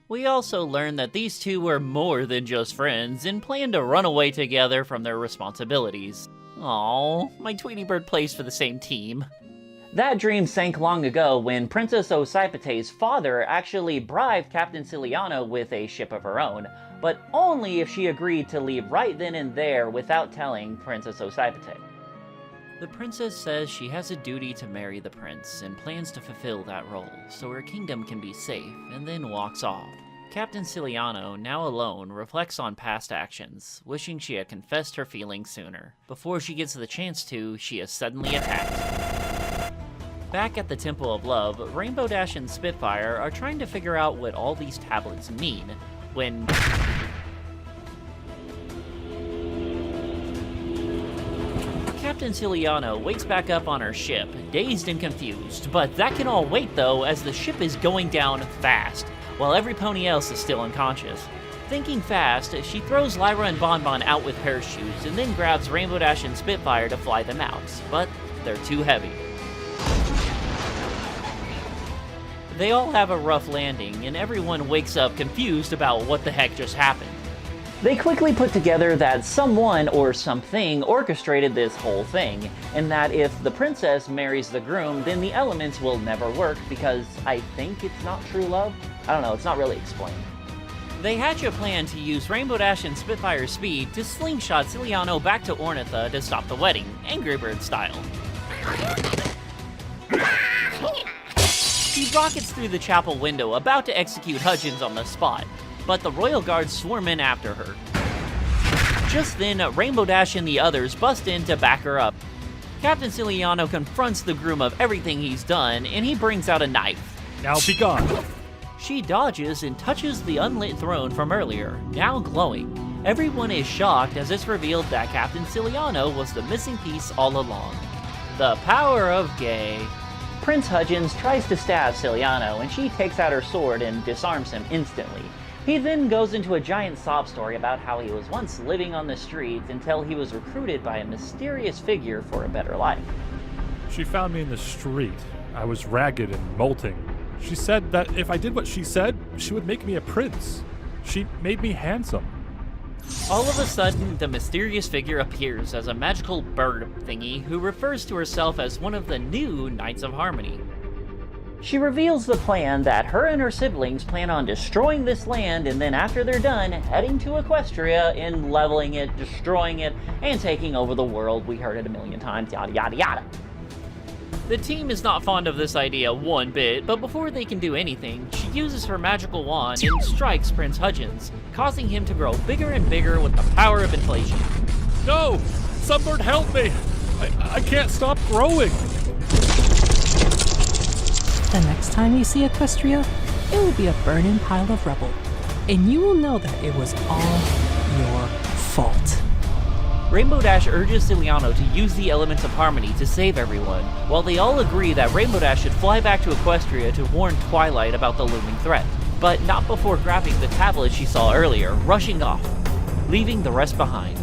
We also learn that these two were more than just friends and plan to run away together from their responsibilities. Aww, my Tweety Bird plays for the same team. That dream sank long ago when Princess Osipate's father actually bribed Captain Ciliano with a ship of her own, but only if she agreed to leave right then and there without telling Princess Osipate. The princess says she has a duty to marry the prince and plans to fulfill that role so her kingdom can be safe, and then walks off. Captain Ciliano, now alone, reflects on past actions, wishing she had confessed her feelings sooner. Before she gets the chance to, she is suddenly attacked. Back at the Temple of Love, Rainbow Dash and Spitfire are trying to figure out what all these tablets mean, when Captain Ciliano wakes back up on her ship, dazed and confused, but that can all wait though, as the ship is going down fast, while every pony else is still unconscious. Thinking fast, she throws Lyra and Bonbon out with parachutes, and then grabs Rainbow Dash and Spitfire to fly them out, but they're too heavy. They all have a rough landing, and everyone wakes up confused about what the heck just happened. They quickly put together that someone or something orchestrated this whole thing, and that if the princess marries the groom, then the elements will never work because I think it's not true love? I don't know, it's not really explained. They hatch a plan to use Rainbow Dash and Spitfire's speed to slingshot Ciliano back to Ornitha to stop the wedding, Angry Bird style. She rockets through the chapel window, about to execute Hudgens on the spot, but the royal guards swarm in after her. Just then, Rainbow Dash and the others bust in to back her up. Captain Ciliano confronts the groom of everything he's done, and he brings out a knife. Now be gone. She dodges and touches the unlit throne from earlier, now glowing. Everyone is shocked as it's revealed that Captain Ciliano was the missing piece all along. The power of gay. Prince Hudgens tries to stab Ciliano, and she takes out her sword and disarms him instantly. He then goes into a giant sob story about how he was once living on the streets until he was recruited by a mysterious figure for a better life. She found me in the street. I was ragged and molting. She said that if I did what she said, she would make me a prince. She made me handsome. All of a sudden, the mysterious figure appears as a magical bird thingy who refers to herself as one of the new Knights of Harmony. She reveals the plan that her and her siblings plan on destroying this land, and then after they're done, heading to Equestria and leveling it, destroying it, and taking over the world. We heard it a million times, yada yada yada. The team is not fond of this idea one bit, but before they can do anything, she uses her magical wand and strikes Prince Hudgens, causing him to grow bigger and bigger with the power of inflation. No! Sunbird, help me! I can't stop growing! The next time you see Equestria, it will be a burning pile of rubble, and you will know that it was all your fault. Rainbow Dash urges Ciliano to use the elements of harmony to save everyone, while they all agree that Rainbow Dash should fly back to Equestria to warn Twilight about the looming threat, but not before grabbing the tablet she saw earlier, rushing off, leaving the rest behind.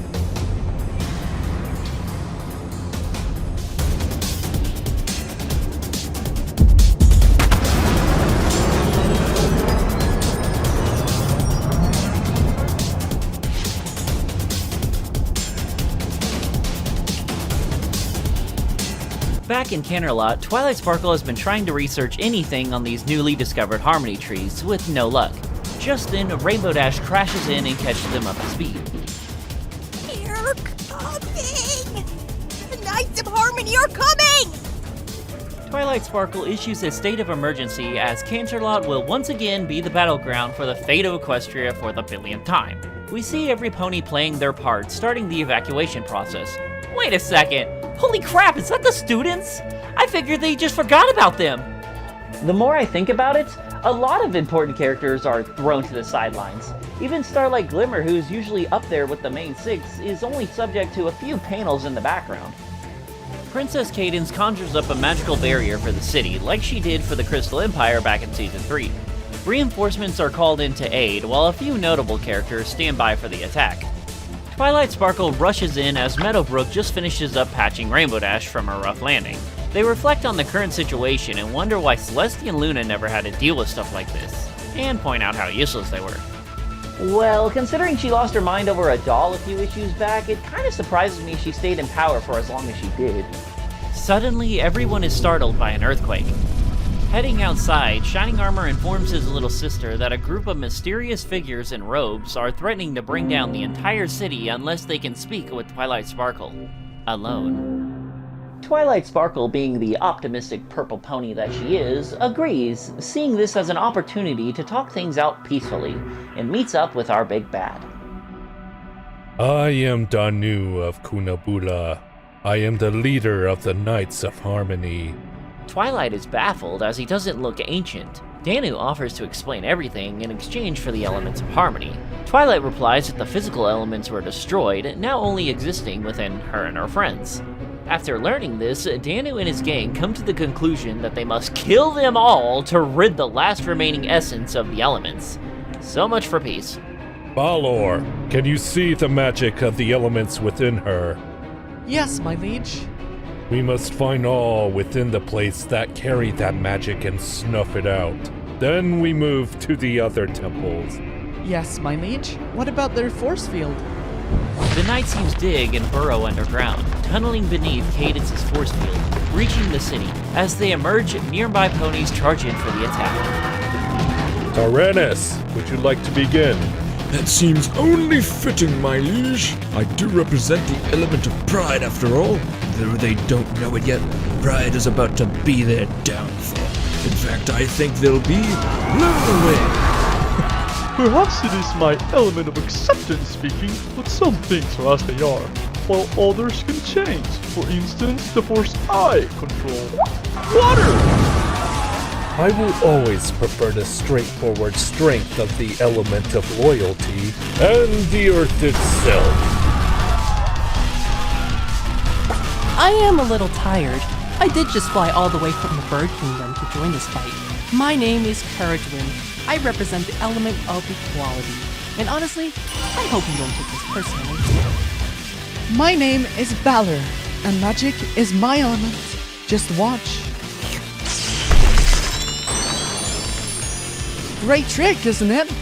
Back in Canterlot, Twilight Sparkle has been trying to research anything on these newly discovered harmony trees, with no luck. Just then, Rainbow Dash crashes in and catches them up to speed. They're coming! The Knights of Harmony are coming! Twilight Sparkle issues a state of emergency as Canterlot will once again be the battleground for the fate of Equestria for the billionth time. We see every pony playing their part, starting the evacuation process. Wait a second! Holy crap, is that the students? I figured they just forgot about them! The more I think about it, a lot of important characters are thrown to the sidelines. Even Starlight Glimmer, who's usually up there with the main six, is only subject to a few panels in the background. Princess Cadence conjures up a magical barrier for the city, like she did for the Crystal Empire back in Season 3. Reinforcements are called in to aid, while a few notable characters stand by for the attack. Twilight Sparkle rushes in as Meadowbrook just finishes up patching Rainbow Dash from a rough landing. They reflect on the current situation and wonder why Celeste and Luna never had to deal with stuff like this, and point out how useless they were. Well, considering she lost her mind over a doll a few issues back, it kind of surprises me she stayed in power for as long as she did. Suddenly, everyone is startled by an earthquake. Heading outside, Shining Armor informs his little sister that a group of mysterious figures in robes are threatening to bring down the entire city unless they can speak with Twilight Sparkle. Alone. Twilight Sparkle, being the optimistic purple pony that she is, agrees, seeing this as an opportunity to talk things out peacefully, and meets up with our big bad. I am Danu of Kunabula. I am the leader of the Knights of Harmony. Twilight is baffled as he doesn't look ancient. Danu offers to explain everything in exchange for the elements of harmony. Twilight replies that the physical elements were destroyed, now only existing within her and her friends. After learning this, Danu and his gang come to the conclusion that they must kill them all to rid the last remaining essence of the elements. So much for peace. Balor, can you see the magic of the elements within her? Yes, my liege. We must find all within the place that carry that magic and snuff it out. Then we move to the other temples. Yes, my liege. What about their force field? The Knights use dig and burrow underground, tunneling beneath Cadence's force field, reaching the city. As they emerge, nearby ponies charge in for the attack. Tyrannus, would you like to begin? That seems only fitting, my liege. I do represent the element of pride after all. Though they don't know it yet, pride is about to be their downfall. In fact, I think they'll be blown away. Perhaps it is my element of acceptance speaking, but some things are as they are, while others can change. For instance, the force I control. Water! I will always prefer the straightforward strength of the element of loyalty and the earth itself. I am a little tired. I did just fly all the way from the Bird Kingdom to join this fight. My name is Couragewind. I represent the element of equality. And honestly, I hope you don't take this personally. My name is Valor, and magic is my element. Just watch. Great trick, isn't it?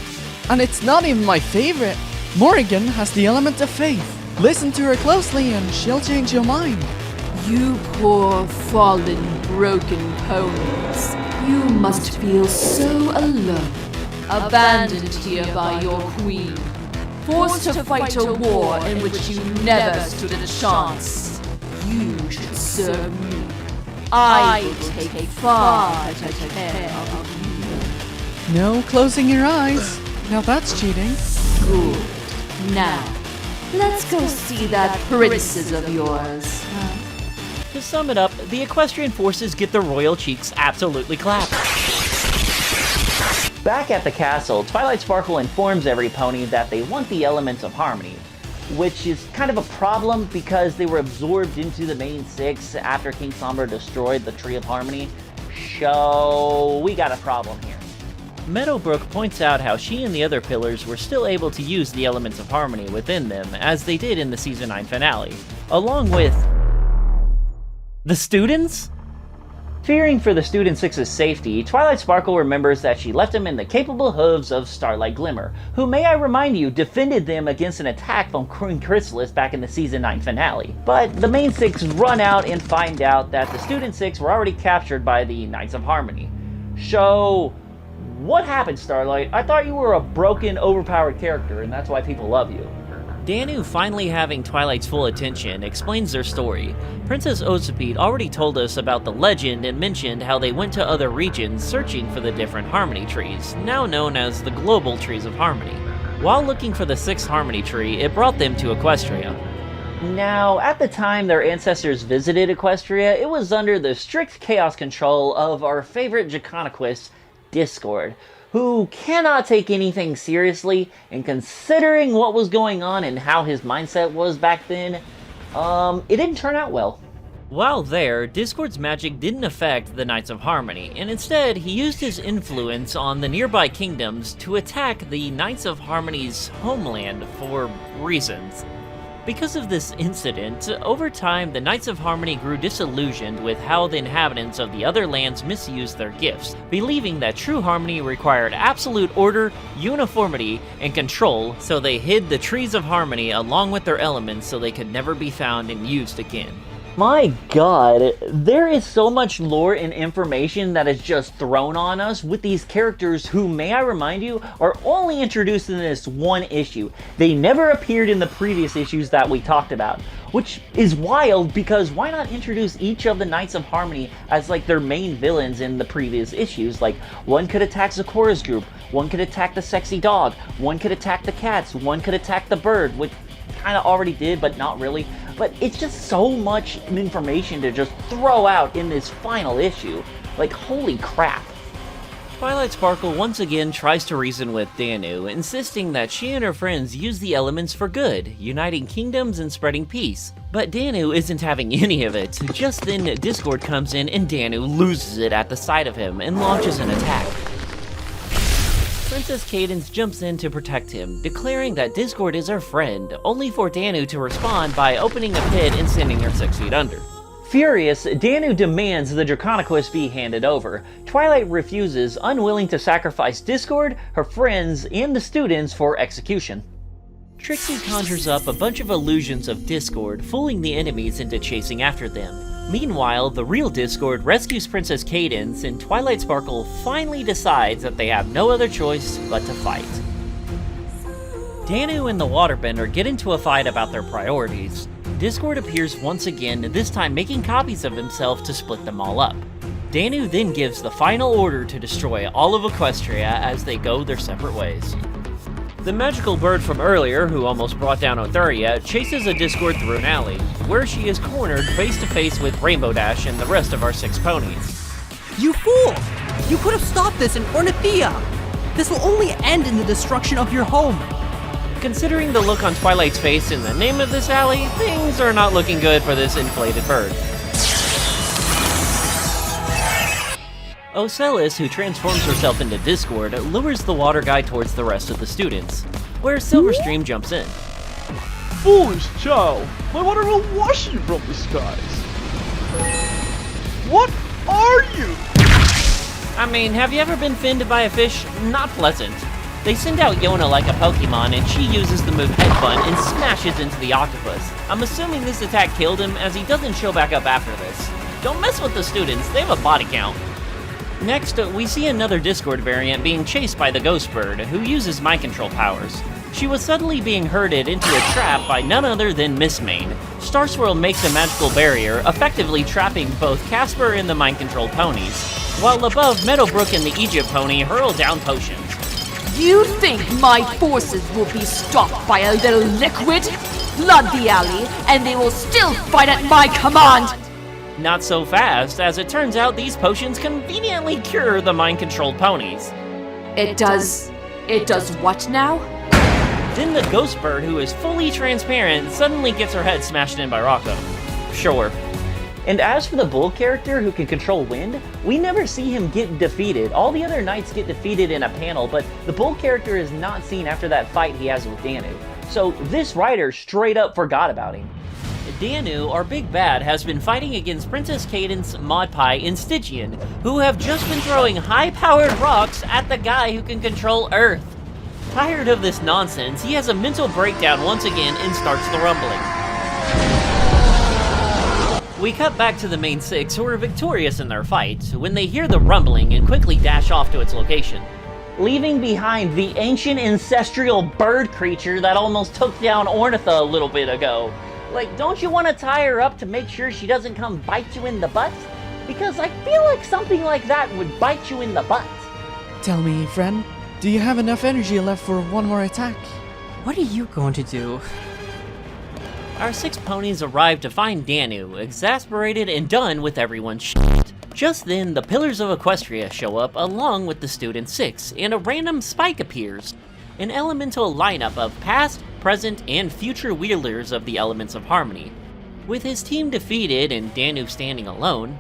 And it's not even my favorite. Morrigan has the element of faith. Listen to her closely and she'll change your mind. You poor, fallen, broken ponies. You must feel so alone. Abandoned here by your queen. Forced to fight a war in which you never stood a chance. You should serve me. I will take far better care of you. No closing your eyes. Now that's cheating. Good. Now, let's go see that princess of yours. To sum it up, the equestrian forces get the royal cheeks absolutely clapped. Back at the castle, Twilight Sparkle informs every pony that they want the elements of harmony, which is kind of a problem because they were absorbed into the main six after King Sombra destroyed the Tree of Harmony. So we got a problem here. Meadowbrook points out how she and the other pillars were still able to use the elements of harmony within them, as they did in the Season 9 finale, along with the students? Fearing for the Student Six's safety, Twilight Sparkle remembers that she left him in the capable hooves of Starlight Glimmer, who, may I remind you, defended them against an attack from Queen Chrysalis back in the Season 9 finale. But the main six run out and find out that the Student Six were already captured by the Knights of Harmony. So, what happened, Starlight? I thought you were a broken, overpowered character, and that's why people love you. Danu, finally having Twilight's full attention, explains their story. Princess Ozipede already told us about the legend and mentioned how they went to other regions searching for the different harmony trees, now known as the global trees of harmony. While looking for the sixth harmony tree, it brought them to Equestria. Now, at the time their ancestors visited Equestria, it was under the strict chaos control of our favorite Jaconaquist, Discord, who cannot take anything seriously, and considering what was going on and how his mindset was back then, it didn't turn out well. While there, Discord's magic didn't affect the Knights of Harmony, and instead he used his influence on the nearby kingdoms to attack the Knights of Harmony's homeland for reasons. Because of this incident, over time the Knights of Harmony grew disillusioned with how the inhabitants of the other lands misused their gifts, believing that true harmony required absolute order, uniformity, and control, so they hid the Trees of Harmony along with their elements so they could never be found and used again. My god, there is so much lore and information that is just thrown on us with these characters who, may I remind you, are only introduced in this one issue. They never appeared in the previous issues that we talked about, which is wild because why not introduce each of the Knights of Harmony as like their main villains in the previous issues? Like, one could attack Zecora's group, one could attack the sexy dog, one could attack the cats, one could attack the bird, which kind of already did, but not really. But it's just so much information to just throw out in this final issue. Like, holy crap. Twilight Sparkle once again tries to reason with Danu, insisting that she and her friends use the elements for good, uniting kingdoms and spreading peace. But Danu isn't having any of it. Just then, Discord comes in and Danu loses it at the sight of him and launches an attack. Princess Cadence jumps in to protect him, declaring that Discord is her friend, only for Danu to respond by opening a pit and sending her 6 feet under. Furious, Danu demands the Draconicus be handed over. Twilight refuses, unwilling to sacrifice Discord, her friends, and the students for execution. Trixie conjures up a bunch of illusions of Discord, fooling the enemies into chasing after them. Meanwhile, the real Discord rescues Princess Cadence, and Twilight Sparkle finally decides that they have no other choice but to fight. Danu and the Waterbender get into a fight about their priorities. Discord appears once again, this time making copies of himself to split them all up. Danu then gives the final order to destroy all of Equestria as they go their separate ways. The magical bird from earlier, who almost brought down Othuria, chases a Discord through an alley, where she is cornered face to face with Rainbow Dash and the rest of our 6 ponies. You fool! You could have stopped this in Ornithea! This will only end in the destruction of your home! Considering the look on Twilight's face and the name of this alley, things are not looking good for this inflated bird. Ocellus, who transforms herself into Discord, lures the water guy towards the rest of the students, where Silverstream jumps in. Foolish child! My water will wash you from the skies! What are you? I mean, have you ever been finned by a fish? Not pleasant. They send out Yona like a Pokemon, and she uses the move Headbutt and smashes into the octopus. I'm assuming this attack killed him, as he doesn't show back up after this. Don't mess with the students, they have a body count. Next, we see another Discord variant being chased by the Ghost Bird, who uses mind control powers. She was suddenly being herded into a trap by none other than Mistmane. Starswirl makes a magical barrier, effectively trapping both Casper and the mind control ponies, while above, Meadowbrook and the Egypt pony hurl down potions. You think my forces will be stopped by a little liquid? Flood the alley, and they will still fight at my command! Not so fast, as it turns out these potions conveniently cure the mind-controlled ponies. It does what now? Then the Ghost Bird, who is fully transparent, suddenly gets her head smashed in by Rocco. Sure. And as for the Bull character who can control wind, we never see him get defeated. All the other knights get defeated in a panel, but the Bull character is not seen after that fight he has with Danu. So this writer straight up forgot about him. Danu, our big bad, has been fighting against Princess Cadence, Modpie, and Stygian, who have just been throwing high-powered rocks at the guy who can control Earth. Tired of this nonsense, he has a mental breakdown once again and starts the rumbling. We cut back to the main 6, who are victorious in their fight, when they hear the rumbling and quickly dash off to its location, leaving behind the ancient ancestral bird creature that almost took down Ornitha a little bit ago. Like, don't you want to tie her up to make sure she doesn't come bite you in the butt? Because I feel like something like that would bite you in the butt. Tell me, friend, do you have enough energy left for one more attack? What are you going to do? Our 6 ponies arrive to find Danu, exasperated and done with everyone's shit. Just then, the Pillars of Equestria show up along with the Student 6, and a random Spike appears. An elemental lineup of past, present, and future wielders of the Elements of Harmony. With his team defeated and Danu standing alone,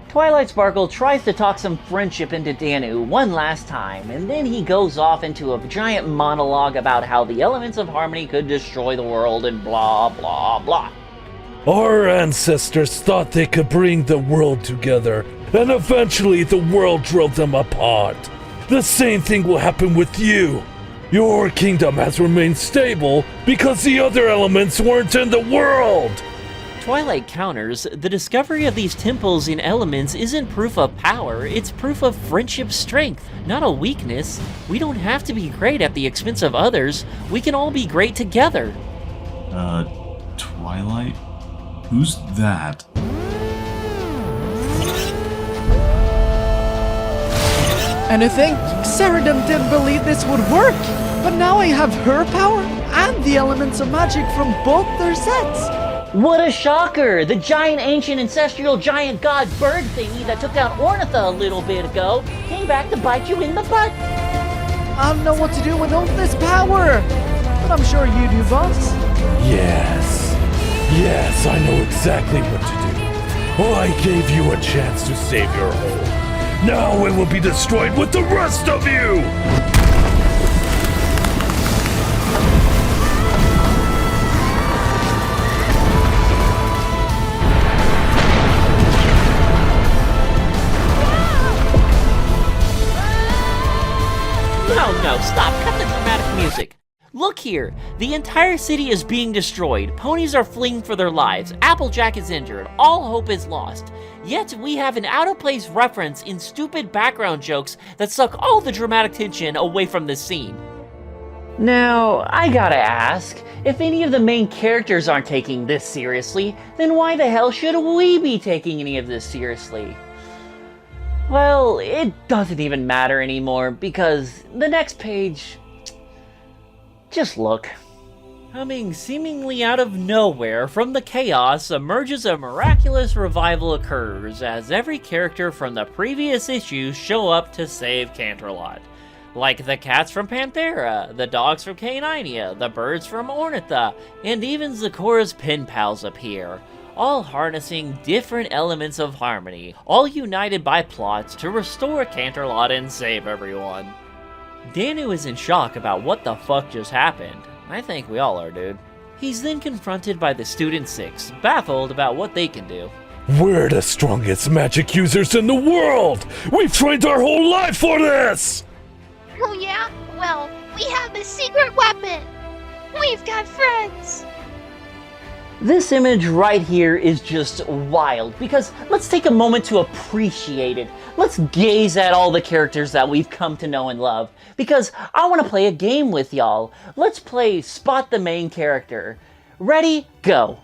Twilight Sparkle tries to talk some friendship into Danu one last time, and then he goes off into a giant monologue about how the elements of harmony could destroy the world and blah blah blah. Our ancestors thought they could bring the world together, and eventually the world drove them apart. The same thing will happen with you. Your kingdom has remained stable because the other elements weren't in the world. Twilight counters, the discovery of these temples in elements isn't proof of power, it's proof of friendship strength, not a weakness. We don't have to be great at the expense of others, we can all be great together. Twilight? Who's that? And I think Saradam didn't believe this would work, but now I have her power and the elements of magic from both their sets. What a shocker! The giant ancient ancestral giant god bird thingy that took down Ornitha a little bit ago came back to bite you in the butt! I don't know what to do with all this power, but I'm sure you do, boss. Yes, I know exactly what to do. I gave you a chance to save your home. Now it will be destroyed with the rest of you! No, stop, cut the dramatic music. Look here, the entire city is being destroyed, ponies are fleeing for their lives, Applejack is injured, all hope is lost. Yet we have an out-of-place reference in stupid background jokes that suck all the dramatic tension away from this scene. Now, I gotta ask, if any of the main characters aren't taking this seriously, then why the hell should we be taking any of this seriously? Well, it doesn't even matter anymore, because the next page... just look. Coming seemingly out of nowhere from the chaos emerges a miraculous revival occurs as every character from the previous issues show up to save Canterlot. Like the cats from Panthera, the dogs from Caninia, the birds from Ornitha, and even Zecora's pen pals appear, all harnessing different elements of harmony, all united by plots to restore Canterlot and save everyone. Danu is in shock about what the fuck just happened. I think we all are, dude. He's then confronted by the Student 6, baffled about what they can do. We're the strongest magic users in the world! We've trained our whole life for this! Oh yeah? Well, we have a secret weapon! We've got friends! This image right here is just wild, because let's take a moment to appreciate it. Let's gaze at all the characters that we've come to know and love, because I want to play a game with y'all. Let's play Spot the Main Character. Ready? Go.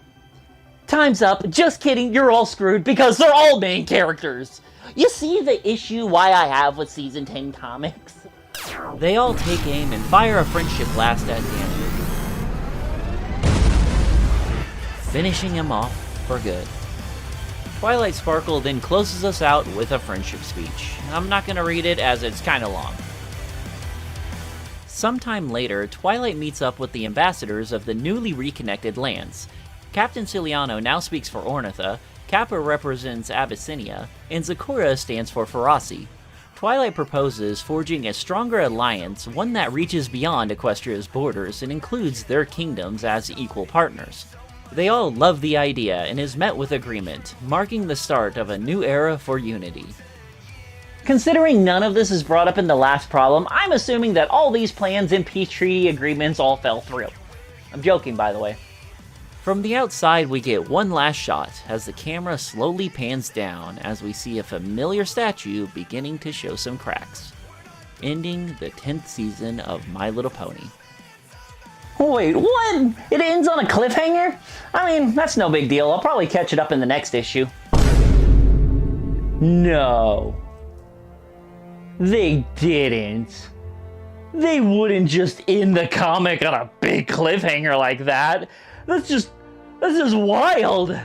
Time's up. Just kidding, you're all screwed, because they're all main characters. You see the issue why I have with Season 10 comics? They all take aim and fire a friendship blast at Danu, finishing him off for good. Twilight Sparkle then closes us out with a friendship speech. I'm not going to read it as it's kind of long. Sometime later, Twilight meets up with the ambassadors of the newly reconnected lands. Captain Ciliano now speaks for Ornitha, Kappa represents Abyssinia, and Zecora stands for Vari. Twilight proposes forging a stronger alliance, one that reaches beyond Equestria's borders and includes their kingdoms as equal partners. They all love the idea and is met with agreement, marking the start of a new era for unity. Considering none of this is brought up in the last problem, I'm assuming that all these plans and peace treaty agreements all fell through. I'm joking, by the way. From the outside, we get one last shot as the camera slowly pans down as we see a familiar statue beginning to show some cracks, ending the 10th season of My Little Pony. Wait, what? It ends on a cliffhanger? I mean, that's no big deal. I'll probably catch it up in the next issue. No. They didn't. They wouldn't just end the comic on a big cliffhanger like that. That's just wild.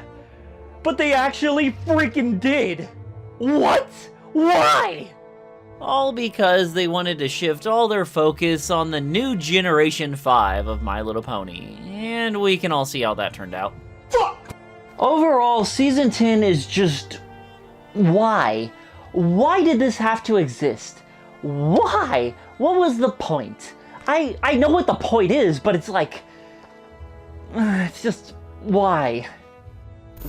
But they actually freaking did. What? Why? All because they wanted to shift all their focus on the new Generation 5 of My Little Pony, and we can all see how that turned out. Fuck! Overall, Season 10 is just... why? Why did this have to exist? Why? What was the point? I know what the point is, but it's like... it's just... why?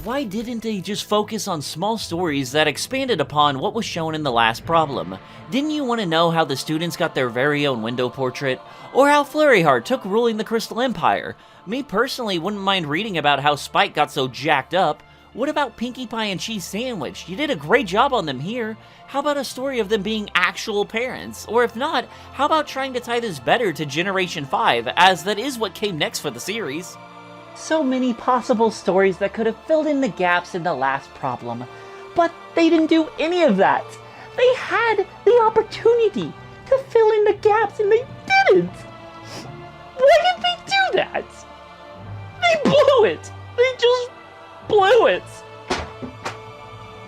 Why didn't they just focus on small stories that expanded upon what was shown in the last problem? Didn't you want to know how the students got their very own window portrait? Or how Flurryheart took ruling the Crystal Empire? Me personally wouldn't mind reading about how Spike got so jacked up. What about Pinkie Pie and Cheese Sandwich? You did a great job on them here. How about a story of them being actual parents? Or if not, how about trying to tie this better to Generation 5, as that is what came next for the series? So many possible stories that could have filled in the gaps in the last problem. But they didn't do any of that. They had the opportunity to fill in the gaps and they didn't. Why did they do that? They blew it. They just blew it.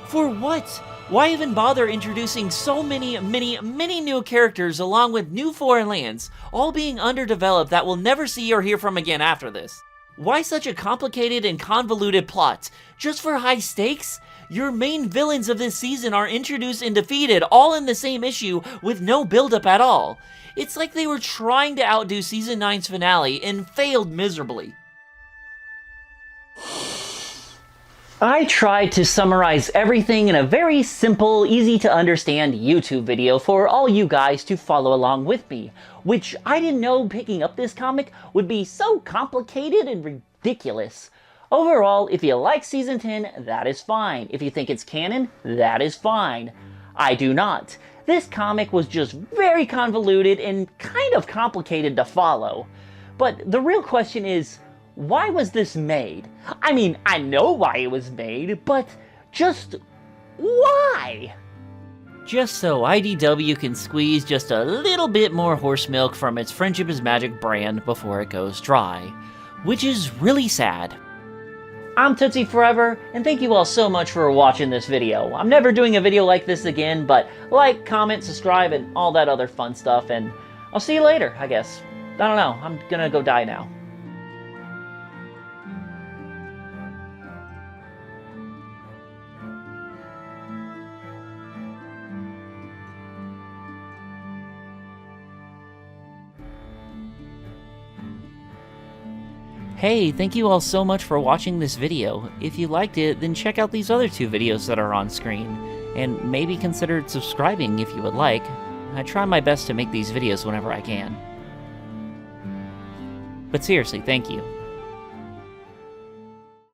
For what? Why even bother introducing so many new characters along with new foreign lands, all being underdeveloped that we'll never see or hear from again after this? Why such a complicated and convoluted plot? Just for high stakes? Your main villains of this season are introduced and defeated all in the same issue with no build-up at all. It's like they were trying to outdo Season 9's finale and failed miserably. I tried to summarize everything in a very simple, easy to understand YouTube video for all you guys to follow along with me, which I didn't know picking up this comic would be so complicated and ridiculous. Overall, if you like Season 10, that is fine. If you think it's canon, that is fine. I do not. This comic was just very convoluted and kind of complicated to follow. But the real question is, why was this made? I mean, I know why it was made, but just why? Just so IDW can squeeze just a little bit more horse milk from its Friendship is Magic brand before it goes dry. Which is really sad. I'm Tootsie Forever, and thank you all so much for watching this video. I'm never doing a video like this again, but like, comment, subscribe, and all that other fun stuff, and I'll see you later, I guess. I don't know, I'm gonna go die now. Hey, thank you all so much for watching this video. If you liked it, then check out these other two videos that are on screen, and maybe consider subscribing if you would like. I try my best to make these videos whenever I can. But seriously, thank you.